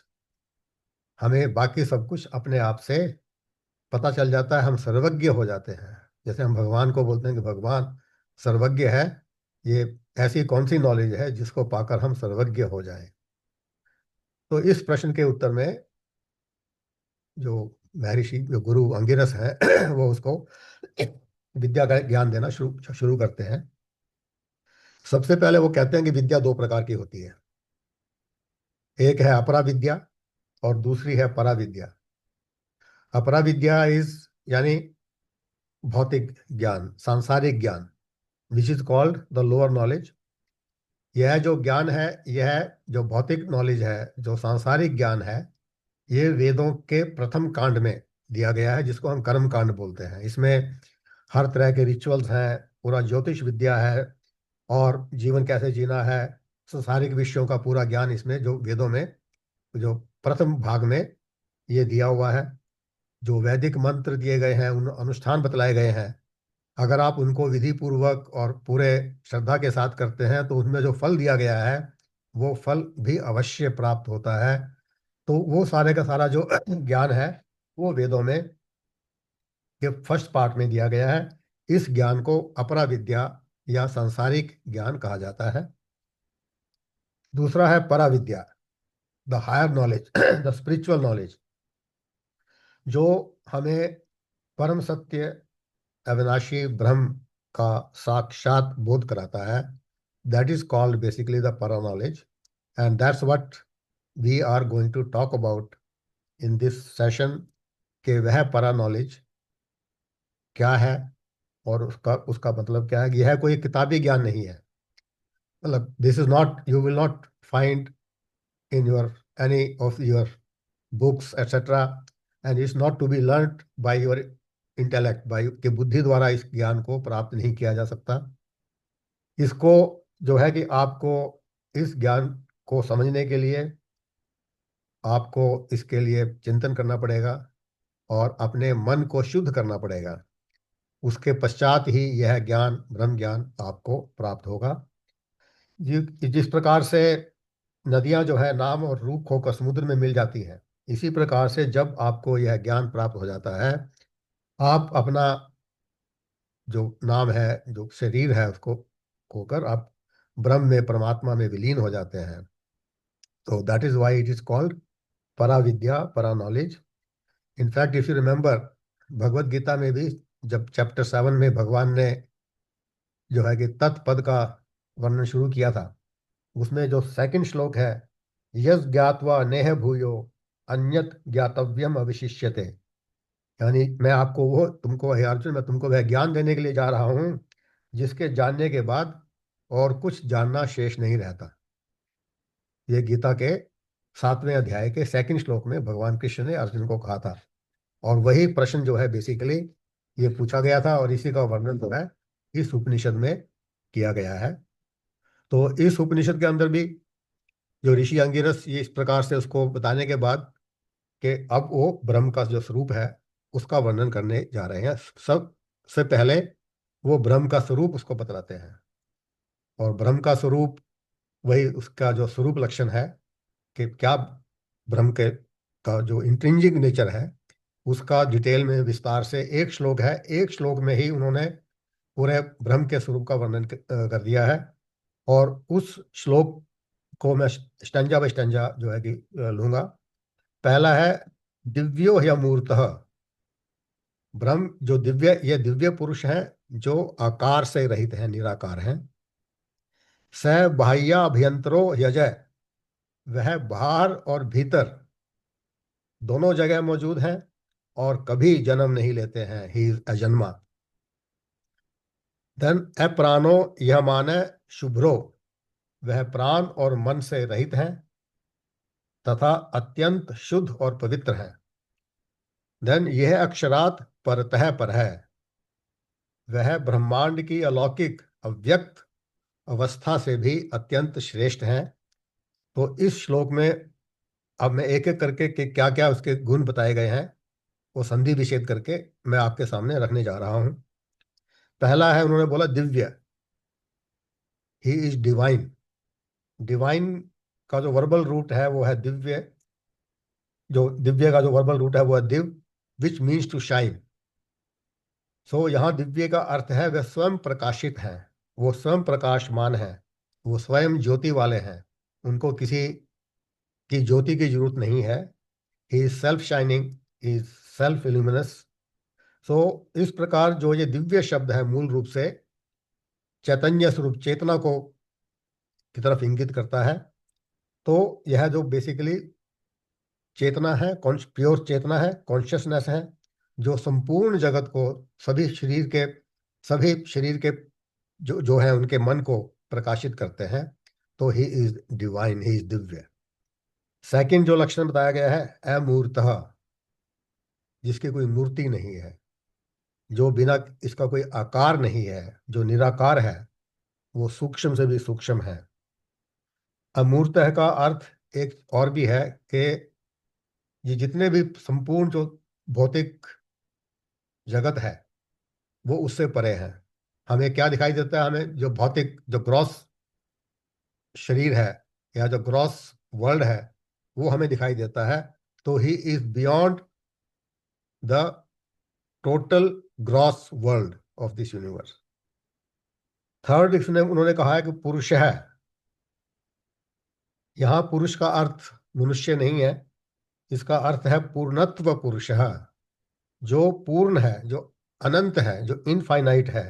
हमें बाकी सब कुछ अपने आप से पता चल जाता है, हम सर्वज्ञ हो जाते हैं। जैसे हम भगवान को बोलते हैं कि भगवान सर्वज्ञ है, ये ऐसी कौन सी नॉलेज है जिसको पाकर हम सर्वज्ञ हो जाएं। तो इस प्रश्न के उत्तर में जो महर्षि, जो गुरु अंगिरस है वो उसको विद्या का ज्ञान देना शुरू शुरू करते हैं। सबसे पहले वो कहते हैं कि विद्या दो प्रकार की होती है। एक है अपरा विद्या और दूसरी है परा विद्या। अपरा विद्या इज यानी भौतिक ज्ञान, सांसारिक ज्ञान, which is called the lower knowledge. यह जो ज्ञान है, यह जो भौतिक नॉलेज है, जो सांसारिक ज्ञान है, ये वेदों के प्रथम कांड में दिया गया है, जिसको हम कर्म कांड बोलते हैं। इसमें हर तरह के रिचुअल्स हैं, पूरा ज्योतिष विद्या है, और जीवन कैसे जीना है, संसारिक विषयों का पूरा ज्ञान इसमें जो वेदों में जो प्रथम भाग में ये दिया हुआ है। जो वैदिक मंत्र दिए गए हैं, उन अनुष्ठान बतलाए गए हैं, अगर आप उनको विधि पूर्वक और पूरे श्रद्धा के साथ करते हैं तो उसमें जो फल दिया गया है वो फल भी अवश्य प्राप्त होता है। तो वो सारे का सारा जो ज्ञान है वो वेदों में के फर्स्ट पार्ट में दिया गया है। इस ज्ञान को अपरा विद्या या सांसारिक ज्ञान कहा जाता है। दूसरा है परा विद्या, the higher knowledge, the spiritual knowledge, जो हमें परम सत्य, अविनाशी ब्रह्म का साक्षात बोध कराता है। That is called basically the para knowledge, and that's what we are going to talk about in this session. कि वह परा नॉलेज क्या है और उसका उसका मतलब क्या है। यह कोई किताबी ज्ञान नहीं है। मतलब this is not, you will not find in your any of your books etcetera, and it's not to be learn by your intellect, by के बुद्धि द्वारा इस ज्ञान को प्राप्त नहीं किया जा सकता। इसको जो है कि आपको इस ज्ञान को समझने के लिए आपको इसके लिए चिंतन करना पड़ेगा और अपने मन को शुद्ध करना पड़ेगा। उसके पश्चात ही यह ज्ञान, ब्रह्म ज्ञान आपको प्राप्त होगा। जिस प्रकार से नदियां जो है नाम और रूप खोकर समुद्र में मिल जाती हैं, इसी प्रकार से जब आपको यह ज्ञान प्राप्त हो जाता है, आप अपना जो नाम है, जो शरीर है, उसको खोकर आप ब्रह्म में, परमात्मा में विलीन हो जाते हैं। तो that is why it is called para vidya, para knowledge. In fact if you remember, Bhagavad Gita में भी जब चैप्टर 7 में भगवान ने जो है कि तत्पद का वर्णन शुरू किया था, उसमें जो सेकंड श्लोक है, यस ज्ञात्वा नेह भूयो अन्यत ज्ञातव्यम अवशिष्यते, यानी मैं आपको वो तुमको, हे अर्जुन, मैं तुमको वह ज्ञान देने के लिए जा रहा हूं जिसके जानने के बाद और कुछ जानना शेष नहीं रहता। ये गीता के 7वें अध्याय के सेकंड श्लोक में भगवान कृष्ण ने अर्जुन को कहा था। और वही प्रश्न जो है बेसिकली ये पूछा गया था, और इसी का वर्णन जो है इस उपनिषद में किया गया है। तो इस उपनिषद के अंदर भी जो ऋषि अंगिरस ये इस प्रकार से उसको बताने के बाद कि अब वो ब्रह्म का जो स्वरूप है उसका वर्णन करने जा रहे हैं। सबसे पहले वो ब्रह्म का स्वरूप उसको बतलाते हैं, और ब्रह्म का स्वरूप वही उसका जो स्वरूप लक्षण है कि क्या ब्रह्म के का जो इंट्रिंसिक नेचर है उसका डिटेल में विस्तार से एक श्लोक है, एक श्लोक में ही उन्होंने पूरे ब्रह्म के स्वरूप का वर्णन कर दिया है। और उस श्लोक को मैं स्टंजा बाय स्टंजा जो है कि लूंगा। पहला है, दिव्यो ह्यमूर्तः। ब्रह्म जो दिव्य, ये दिव्य पुरुष हैं जो आकार से रहित हैं, निराकार हैं। स बाह्याभ्यंतरो यजय, वह बाहर और भीतर दोनों जगह मौजूद हैं और कभी जन्म नहीं लेते हैं, ही इज अजन्मा। धन अप्राणो, यह माने शुभ्रो, वह प्राण और मन से रहित हैं तथा अत्यंत शुद्ध और पवित्र है। धन यह अक्षरात परतः पर है, वह ब्रह्मांड की अलौकिक अव्यक्त अवस्था से भी अत्यंत श्रेष्ठ हैं। तो इस श्लोक में अब मैं एक एक करके कि क्या क्या उसके गुण बताए गए हैं वो संधि विच्छेद करके मैं आपके सामने रखने जा रहा हूं। पहला है, उन्होंने बोला Divya, he is divine. Divine का जो वर्बल रूट है वो है दिव्य। जो दिव्य का जो वर्बल रूट है वो है दिव, विच मीन्स टू शाइन। सो यहाँ दिव्य का अर्थ है वह स्वयं प्रकाशित है, वो स्वयं प्रकाशमान है, वो स्वयं ज्योति वाले हैं, उनको किसी की ज्योति की जरूरत नहीं है। He is self shining, he is self illuminous. So इस प्रकार जो ये दिव्य शब्द है मूल रूप से चैतन्य स्वरूप, चेतना को की तरफ इंगित करता है। तो यह जो बेसिकली चेतना है, प्योर चेतना है, कॉन्शियसनेस है, जो संपूर्ण जगत को, सभी शरीर के जो जो है उनके मन को प्रकाशित करते हैं। तो he is divine, he is Divya. Second जो लक्षण बताया गया है, अमूर्तः, जिसकी कोई मूर्ति नहीं है, जो बिना इसका कोई आकार नहीं है, जो निराकार है, वो सूक्ष्म से भी सूक्ष्म है। अमूर्तः का अर्थ एक और भी है कि ये जितने भी संपूर्ण जो भौतिक जगत है वो उससे परे है। हमें क्या दिखाई देता है? हमें जो भौतिक, जो ग्रॉस शरीर है या जो ग्रॉस वर्ल्ड है, वो हमें दिखाई देता है। तो he is beyond the total gross world of this universe. Third, इसने उन्होंने कहा है कि पुरुष है। यहाँ पुरुष का अर्थ मनुष्य नहीं है, इसका अर्थ है पूर्णत्व पुरुष, जो पूर्ण है, जो अनंत है, जो इनफाइनाइट है,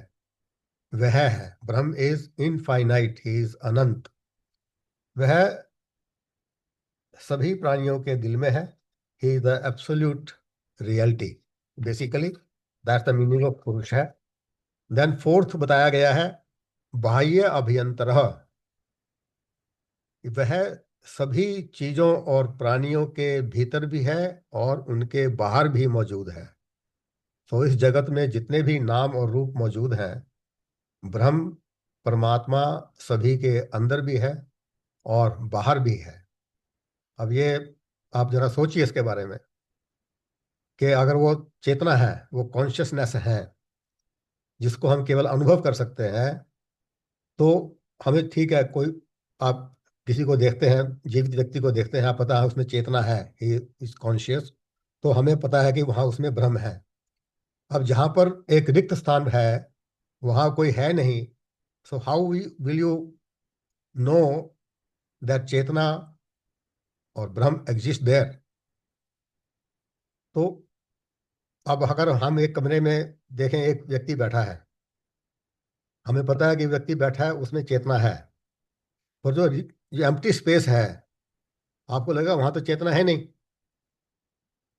वह है। ब्रह्म इज इनफाइनाइट, ही इज अनंत। वह सभी प्राणियों के दिल में है। He is the absolute reality. Basically that's the meaning of पुरुष है। देन फोर्थ बताया गया है बाह्य अभ्यंतरः। वह सभी चीजों और प्राणियों के भीतर भी है और उनके बाहर भी मौजूद है। तो इस जगत में जितने भी नाम और रूप मौजूद हैं, ब्रह्म परमात्मा सभी के अंदर भी है और बाहर भी है। अब ये आप जरा सोचिए इसके बारे में कि अगर वो चेतना है, वो कॉन्शियसनेस है, जिसको हम केवल अनुभव कर सकते हैं, तो हमें ठीक है, कोई आप किसी को देखते हैं, जीवित व्यक्ति को देखते हैं, आप पता है उसमें चेतना है, ही इज कॉन्शियस, तो हमें पता है कि वहाँ उसमें ब्रह्म है। अब जहाँ पर एक रिक्त स्थान है, वहाँ कोई है नहीं, so how will you know that चेतना और ब्रह्म एग्जिस्ट देयर? तो अब अगर हम एक कमरे में देखें, एक व्यक्ति बैठा है, हमें पता है कि व्यक्ति बैठा है, उसमें चेतना है, और जो एम्प्टी स्पेस है, आपको लगा वहां तो चेतना है नहीं।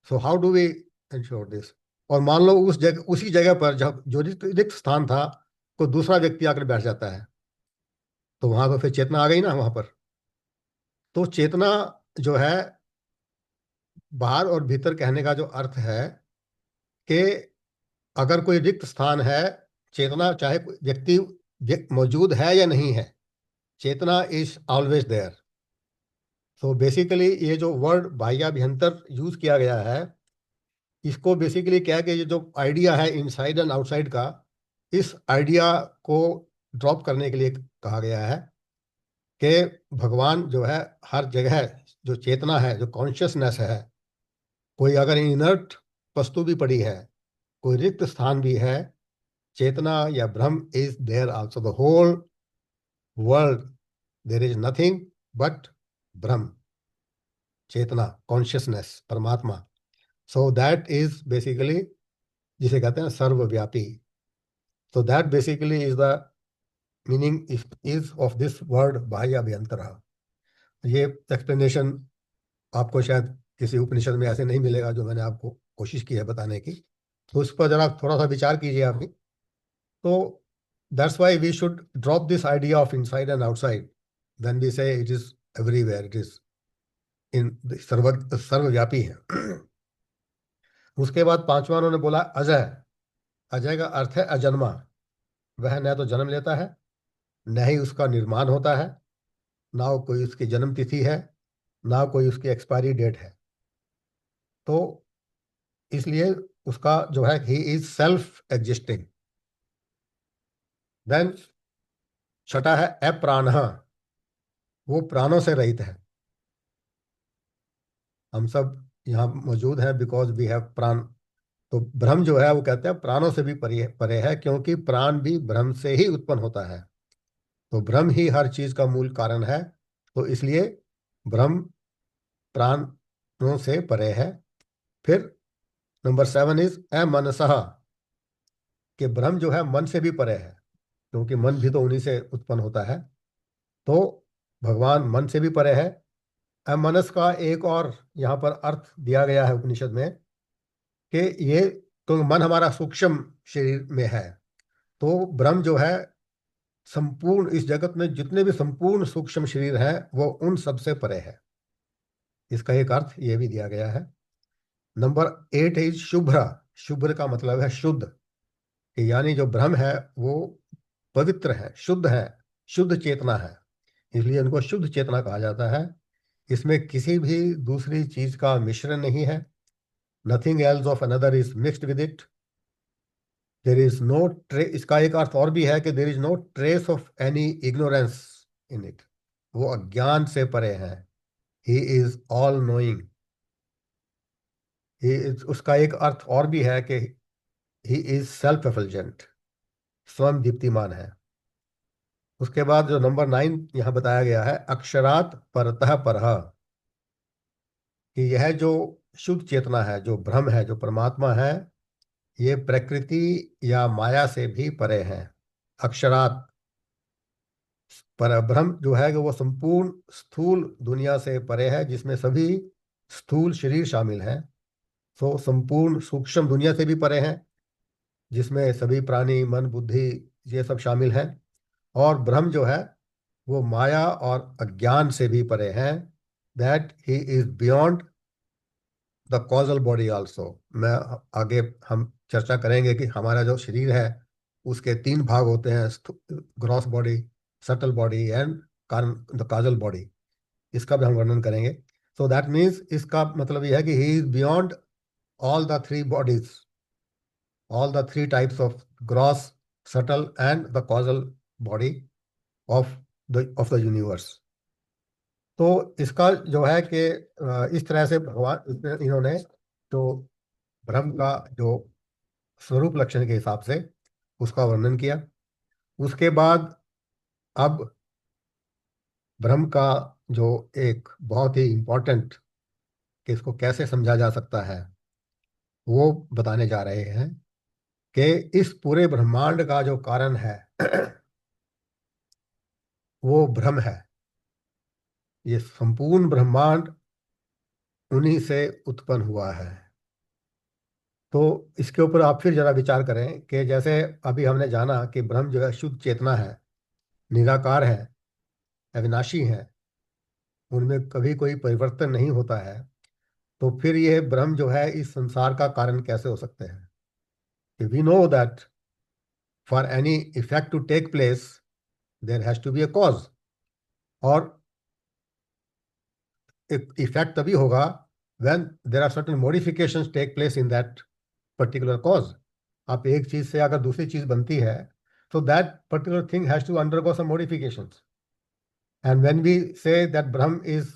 So how do we ensure this? और मान लो उसी जगह पर जब जो रिक्त रिक्त स्थान था, कोई दूसरा व्यक्ति आकर बैठ जाता है, तो वहां तो फिर चेतना आ गई ना वहां पर। तो चेतना जो है, बाहर और भीतर कहने का जो अर्थ है कि अगर कोई रिक्त स्थान है, चेतना चाहे कोई मौजूद है या नहीं है, चेतना इज ऑलवेज देयर। तो बेसिकली ये जो वर्ड बाह्याभ्यंतर यूज किया गया है, इसको बेसिकली क्या है कि ये जो आइडिया है इनसाइड एंड आउटसाइड का, इस आइडिया को ड्रॉप करने के लिए कहा गया है कि भगवान जो है हर जगह, जो चेतना है, जो कॉन्शियसनेस है, कोई अगर इनर्ट वस्तु भी पड़ी है, कोई रिक्त स्थान भी है, चेतना या Brahm is there also. The whole world, there is nothing but Brahm, चेतना, कॉन्शियसनेस, परमात्मा। सो दैट इज बेसिकली जिसे कहते हैं सर्वव्यापी। So that basically is the meaning is of this word बाह्य अभ्यंतरा। ये एक्सप्लेनेशन आपको शायद किसी उपनिषद में ऐसे नहीं मिलेगा जो मैंने आपको कोशिश की है बताने की। तो उस पर जरा थोड़ा सा विचार कीजिए आप भी। तो that's why we should drop this idea of inside and outside when we say it is everywhere, it is in सर्वव्यापी है। उसके बाद पांचवा उन्होंने बोला अजय। अजय का अर्थ है अजन्मा। वह न तो जन्म लेता है, न ही उसका निर्माण होता है, ना कोई उसकी जन्म तिथि है, ना कोई उसकी एक्सपायरी डेट है। तो इसलिए उसका जो है, he is self existing. Then छठा है अप्राण। वो प्राणों से रहित है। हम सब यहाँ मौजूद हैं बिकॉज वी हैव प्राण। तो ब्रह्म जो है वो कहते हैं प्राणों से भी परे परे है, क्योंकि प्राण भी ब्रह्म से ही उत्पन्न होता है। तो ब्रह्म ही हर चीज का मूल कारण है। तो इसलिए ब्रह्म प्राणों से परे है। फिर नंबर 7 इज अमनसः, कि ब्रह्म जो है मन से भी परे है, क्योंकि मन भी तो उन्हीं से उत्पन्न होता है। तो भगवान मन से भी परे है। मनस का एक और यहाँ पर अर्थ दिया गया है उपनिषद में कि ये तो मन हमारा सूक्ष्म शरीर में है, तो ब्रह्म जो है संपूर्ण इस जगत में जितने भी संपूर्ण सूक्ष्म शरीर हैं वो उन सबसे परे है। इसका एक अर्थ ये भी दिया गया है। नंबर 8 इज शुभ्र। शुभ्र का मतलब है शुद्ध, कि यानी जो ब्रह्म है वो पवित्र है, शुद्ध है, शुद्ध चेतना है, इसलिए उनको शुद्ध चेतना कहा जाता है। इसमें किसी भी दूसरी चीज का मिश्रण नहीं है। Nothing else of another is mixed with it. There is no trace इसका एक अर्थ और भी है कि there is no trace of any ignorance in it. वो अज्ञान से परे है। He is all knowing. उसका एक अर्थ और भी है कि ही इज सेल्फ एफल्जेंट, स्वयं दीप्तिमान है। उसके बाद जो नंबर 9 यहाँ बताया गया है, अक्षरात परतः परः, कि यह जो शुद्ध चेतना है, जो ब्रह्म है, जो परमात्मा है, ये प्रकृति या माया से भी परे है। अक्षरात पर ब्रह्म जो है कि वो संपूर्ण स्थूल दुनिया से परे है, जिसमें सभी स्थूल शरीर शामिल हैं। तो संपूर्ण सूक्ष्म दुनिया से भी परे हैं, जिसमें सभी प्राणी, मन, बुद्धि, ये सब शामिल हैं। और ब्रह्म जो है वो माया और अज्ञान से भी परे हैं। That he is beyond the causal body also. मैं आगे हम चर्चा करेंगे कि हमारा जो शरीर है उसके 3 भाग होते हैं, gross body, subtle body and the Kajal body. इसका भी हम वर्णन करेंगे। सो दैट मीन्स इसका मतलब यह है कि he is beyond all the 3 bodies, all the 3 types of gross, subtle, and the causal body of the universe. तो इसका जो है कि इस तरह से भगवान इन्होंने तो ब्रह्म का जो स्वरूप लक्षण के हिसाब से उसका वर्णन किया। उसके बाद अब ब्रह्म का जो एक बहुत ही इंपॉर्टेंट, कि इसको कैसे समझा जा सकता है, वो बताने जा रहे हैं कि इस पूरे ब्रह्मांड का जो कारण है वो ब्रह्म है। ये संपूर्ण ब्रह्मांड उन्हीं से उत्पन्न हुआ है। तो इसके ऊपर आप फिर जरा विचार करें कि जैसे अभी हमने जाना कि ब्रह्म जो है शुद्ध चेतना है, निराकार है, अविनाशी है, उनमें कभी कोई परिवर्तन नहीं होता है। तो फिर ये ब्रह्म जो है इस संसार का कारण कैसे हो सकते हैं? कि we know that for any effect to take place there has to be a cause. और एक इफेक्ट तभी होगा when there are certain modifications take place in that particular cause. आप एक चीज से अगर दूसरी चीज बनती है तो that particular thing has to undergo some modifications. And when we say that Brahm is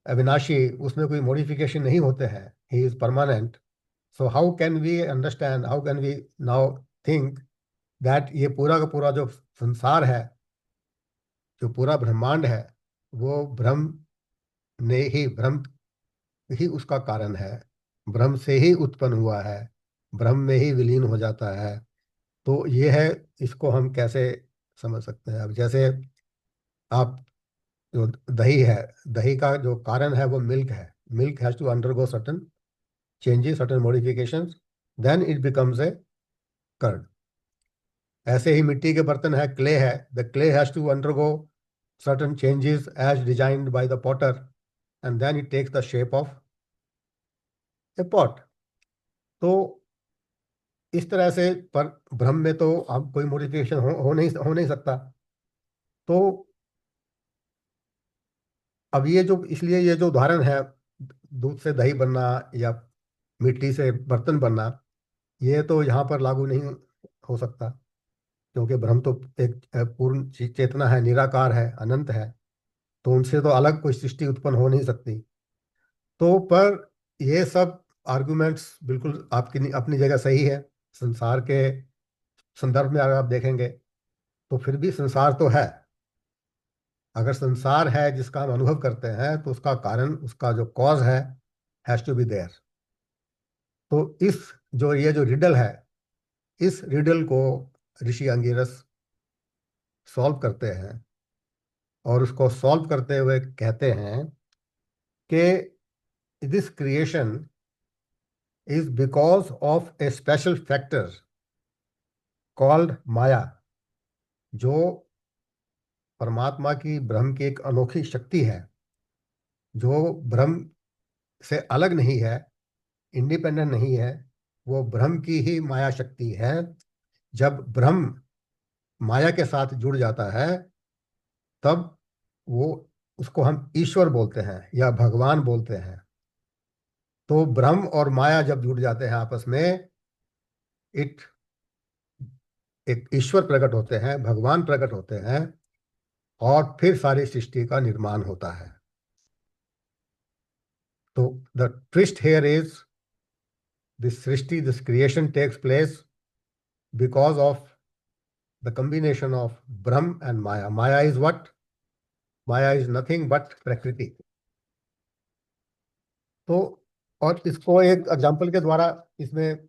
अविनाशी, उसमें कोई मॉडिफिकेशन नहीं होते हैं, he is permanent. So how can we understand, how can we now think that ये पूरा का पूरा जो संसार है, जो पूरा ब्रह्मांड है, वो ब्रह्म ही उसका कारण है, ब्रह्म से ही उत्पन्न हुआ है, ब्रह्म में ही विलीन हो जाता है। तो ये है, इसको हम कैसे समझ सकते हैं? अब जैसे आप जो दही है, दही का जो कारण है वो मिल्क है। Milk has to undergo certain changes, certain modifications, then it becomes a curd. ऐसे ही मिट्टी के बर्तन है, क्ले है, the clay has to undergo certain changes as designed by the potter, and then it takes the shape of a pot. तो इस तरह से पर ब्रह्म में तो अब कोई मॉडिफिकेशन हो नहीं सकता। तो अब ये जो, इसलिए ये जो उदाहरण है, दूध से दही बनना या मिट्टी से बर्तन बनना, ये तो यहाँ पर लागू नहीं हो सकता, क्योंकि ब्रह्म तो एक पूर्ण चेतना है, निराकार है, अनंत है। तो उनसे तो अलग कोई सृष्टि उत्पन्न हो नहीं सकती। तो पर ये सब आर्गुमेंट्स बिल्कुल आपकी अपनी जगह सही है। संसार के संदर्भ में अगर आप देखेंगे तो फिर भी संसार तो है। अगर संसार है जिसका हम अनुभव करते हैं तो उसका कारण, उसका जो कॉज है, हैज टू बी देयर। तो इस जो ये जो रिडल है, इस रिडल को ऋषि अंगिरस सॉल्व करते हैं। और उसको सॉल्व करते हुए कहते हैं कि this creation is because of a special factor called maya, जो परमात्मा की, ब्रह्म की एक अनोखी शक्ति है, जो ब्रह्म से अलग नहीं है, इंडिपेंडेंट नहीं है। वो ब्रह्म की ही माया शक्ति है। जब ब्रह्म माया के साथ जुड़ जाता है, तब वो, उसको हम ईश्वर बोलते हैं या भगवान बोलते हैं। तो ब्रह्म और माया जब जुड़ जाते हैं आपस में, इट एक ईश्वर प्रकट होते हैं, भगवान प्रकट होते हैं, और फिर सारी सृष्टि का निर्माण होता है। तो the twist here is, this सृष्टि, this creation takes place because of the combination of Brahm and Maya. Maya is what? Maya is nothing but प्रकृति। तो और इसको एक एग्जाम्पल के द्वारा इसमें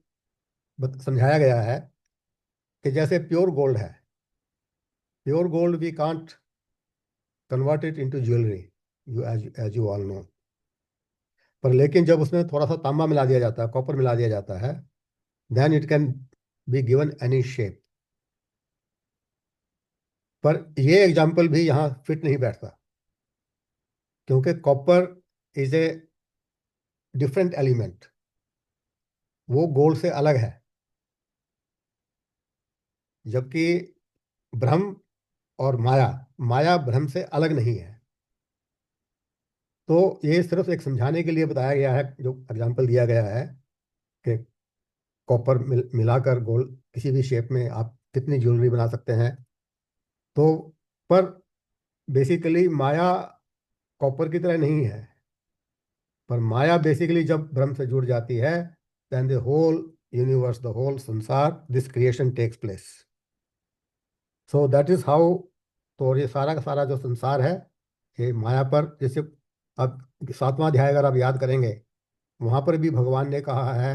समझाया गया है कि जैसे प्योर गोल्ड है, pure gold we can't convert it into jewellery, you as you all know. पर लेकिन जब उसमें थोड़ा सा तांबा मिला दिया जाता है, कॉपर मिला दिया जाता है, then it can be given any shape. पर ये एग्जाम्पल भी यहाँ फिट नहीं बैठता, क्योंकि copper is a different element, वो गोल्ड से अलग है। जबकि ब्रह्म और माया, माया ब्रह्म से अलग नहीं है। तो ये सिर्फ एक समझाने के लिए बताया गया है, जो एग्जाम्पल दिया गया है कि कॉपर मिलाकर गोल्ड किसी भी शेप में आप कितनी ज्वेलरी बना सकते हैं। तो पर बेसिकली माया कॉपर की तरह नहीं है। पर माया बेसिकली जब ब्रह्म से जुड़ जाती है, then the whole universe, the whole sansar, this creation takes place. So that is how. तो ये सारा का सारा जो संसार है, ये माया पर, जैसे अब 7वां अध्याय अगर आप याद करेंगे, वहां पर भी भगवान ने कहा है,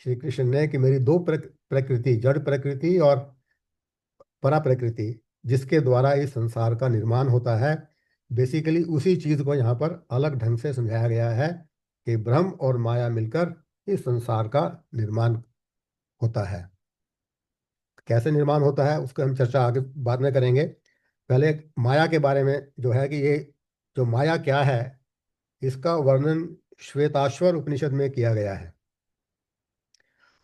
श्री कृष्ण ने, कि मेरी दो प्रकृति, जड़ प्रकृति और परा प्रकृति, जिसके द्वारा इस संसार का निर्माण होता है। बेसिकली उसी चीज को यहाँ पर अलग ढंग से समझाया गया है कि ब्रह्म और माया मिलकर इस संसार का निर्माण होता है। कैसे निर्माण होता है उसको हम चर्चा आगे बाद में करेंगे। पहले माया के बारे में जो है कि ये जो माया क्या है, इसका वर्णन श्वेताश्वर उपनिषद में किया गया है।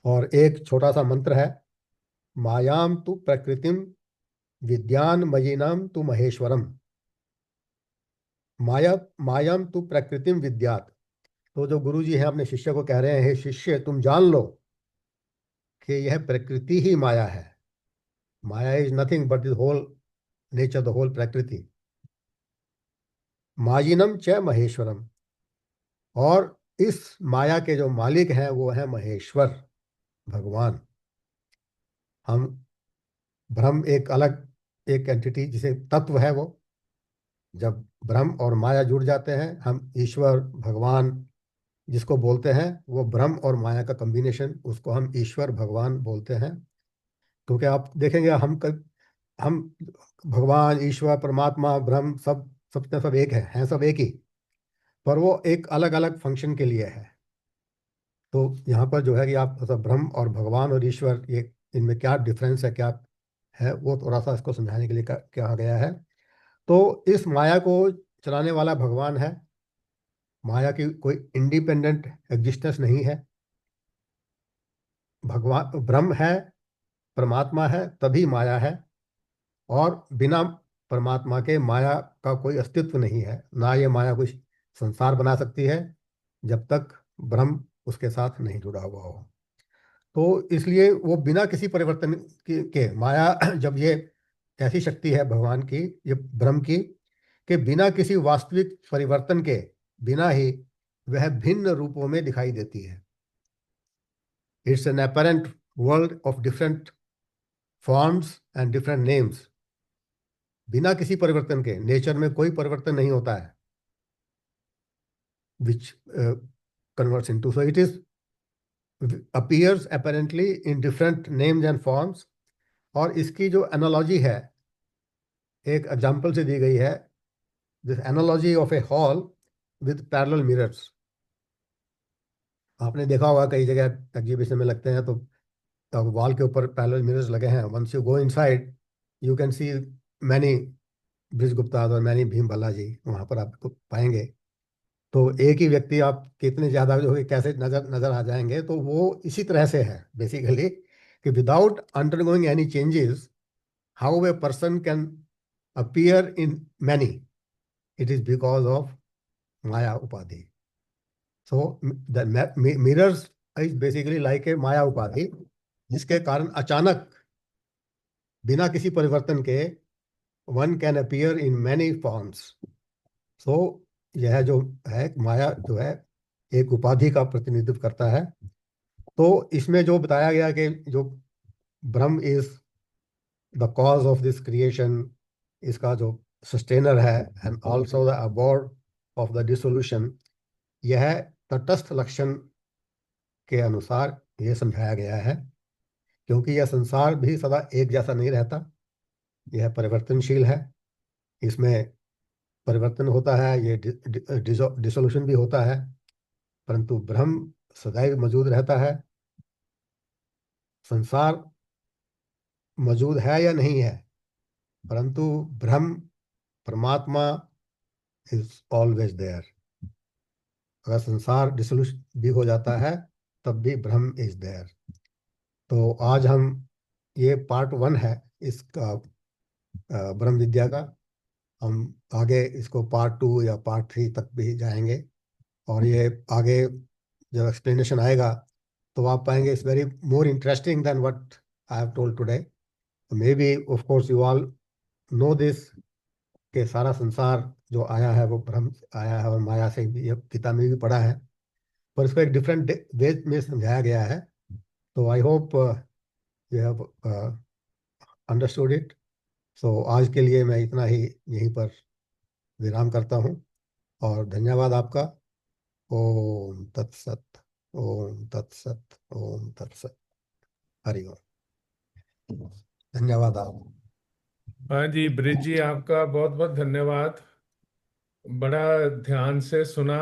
और एक छोटा सा मंत्र है, मायाम तु प्रकृतिम विद्यान मयिनाम तु महेश्वरम। माया मायाम तु प्रकृतिम विद्यात। तो जो गुरु जी हैं अपने शिष्य को कह रहे हैं, हे शिष्य तुम जान लो कि यह प्रकृति ही माया है। Maya is nothing but the whole nature, the whole prakriti. मायिनम च महेश्वरम। और इस माया के जो मालिक हैं वो है महेश्वर, भगवान। हम ब्रह्म एक अलग, एक एंटिटी, जिसे तत्व है वो। जब ब्रह्म और माया जुड़ जाते हैं, हम ईश्वर भगवान जिसको बोलते हैं, वो ब्रह्म और माया का कॉम्बिनेशन, उसको हम ईश्वर भगवान बोलते हैं। क्योंकि आप देखेंगे, हम भगवान, ईश्वर, परमात्मा, ब्रह्म, सब एक है सब एक ही। पर वो एक अलग अलग फंक्शन के लिए है। तो यहाँ पर जो है कि आप मतलब ब्रह्म और भगवान और ईश्वर, ये इनमें क्या डिफरेंस है, क्या है, वो थोड़ा सा इसको समझाने के लिए कहा गया है। तो इस माया को चलाने वाला भगवान है। माया की कोई इंडिपेंडेंट एग्जिस्टेंस नहीं है। भगवान ब्रह्म है, परमात्मा है, तभी माया है। और बिना परमात्मा के माया का कोई अस्तित्व नहीं है। ना ये माया कुछ संसार बना सकती है जब तक ब्रह्म उसके साथ नहीं जुड़ा हुआ हो। तो इसलिए वो बिना किसी परिवर्तन के माया जब ये ऐसी शक्ति है भगवान की, ये ब्रह्म की, कि बिना किसी वास्तविक परिवर्तन के, बिना ही वह भिन्न रूपों में दिखाई देती है। It's an apparent world of different forms and different names. बिना किसी परिवर्तन के, नेचर में कोई परिवर्तन नहीं होता है, which converts into, so it is appears apparently in different names and forms। और इसकी जो एनालॉजी है, एक एग्जाम्पल से दी गई है this analogy of A hall with parallel mirrors. आपने देखा होगा कई जगह एग्जीबिशन में लगते हैं तो वॉल के ऊपर पैरेलल मिरर्स लगे हैं। Once you go inside you can see many Brij Gupta और मैनी भीम बालाजी वहां पर आपको पाएंगे। तो एक ही व्यक्ति आप कितने ज्यादा जो है कैसे नजर नजर आ जाएंगे, तो वो इसी तरह से है बेसिकली कि without undergoing any changes how a person can appear in many, it is because of maya upadhi. So the mirrors is basically like a maya upadhi, जिसके कारण अचानक बिना किसी परिवर्तन के one can appear in many forms. So यह जो है माया जो है एक उपाधि का प्रतिनिधित्व करता है। तो इसमें जो बताया गया कि जो Brahma is the cause of this creation, इसका जो सस्टेनर है and also the abode of the dissolution, यह तटस्थ लक्षण के अनुसार यह समझाया गया है। क्योंकि यह संसार भी सदा एक जैसा नहीं रहता, यह परिवर्तनशील है। इसमें परिवर्तन होता है, ये डिसोल्यूशन भी होता है, परंतु ब्रह्म सदैव मौजूद रहता है। संसार मौजूद है या नहीं है, परंतु ब्रह्म परमात्मा इज ऑलवेज देयर। अगर संसार डिसोल्यूशन भी हो जाता है तब भी ब्रह्म इज देयर। तो आज हम ये पार्ट 1 है इसका, ब्रह्म विद्या का। हम आगे इसको पार्ट 2 या पार्ट 3 तक भी जाएंगे। और ये आगे जब एक्सप्लेनेशन आएगा तो आप पाएंगे it's very more interesting than what I have told today. Maybe of course you all know this कि सारा संसार जो आया है वो ब्रह्म से आया है, और माया से भी, ये गीता में भी पढ़ा है, पर इसको एक डिफरेंट वे में समझाया गया है। तो I hope you have understood it. So आज के लिए मैं इतना ही यहीं पर विराम करता हूँ, और धन्यवाद आपका। ओम तत्सत, ओम तत्सत, ओम तत्सत। हरि ओम। धन्यवाद आप। हाँ जी ब्रिज जी, आपका बहुत बहुत धन्यवाद। बड़ा ध्यान से सुना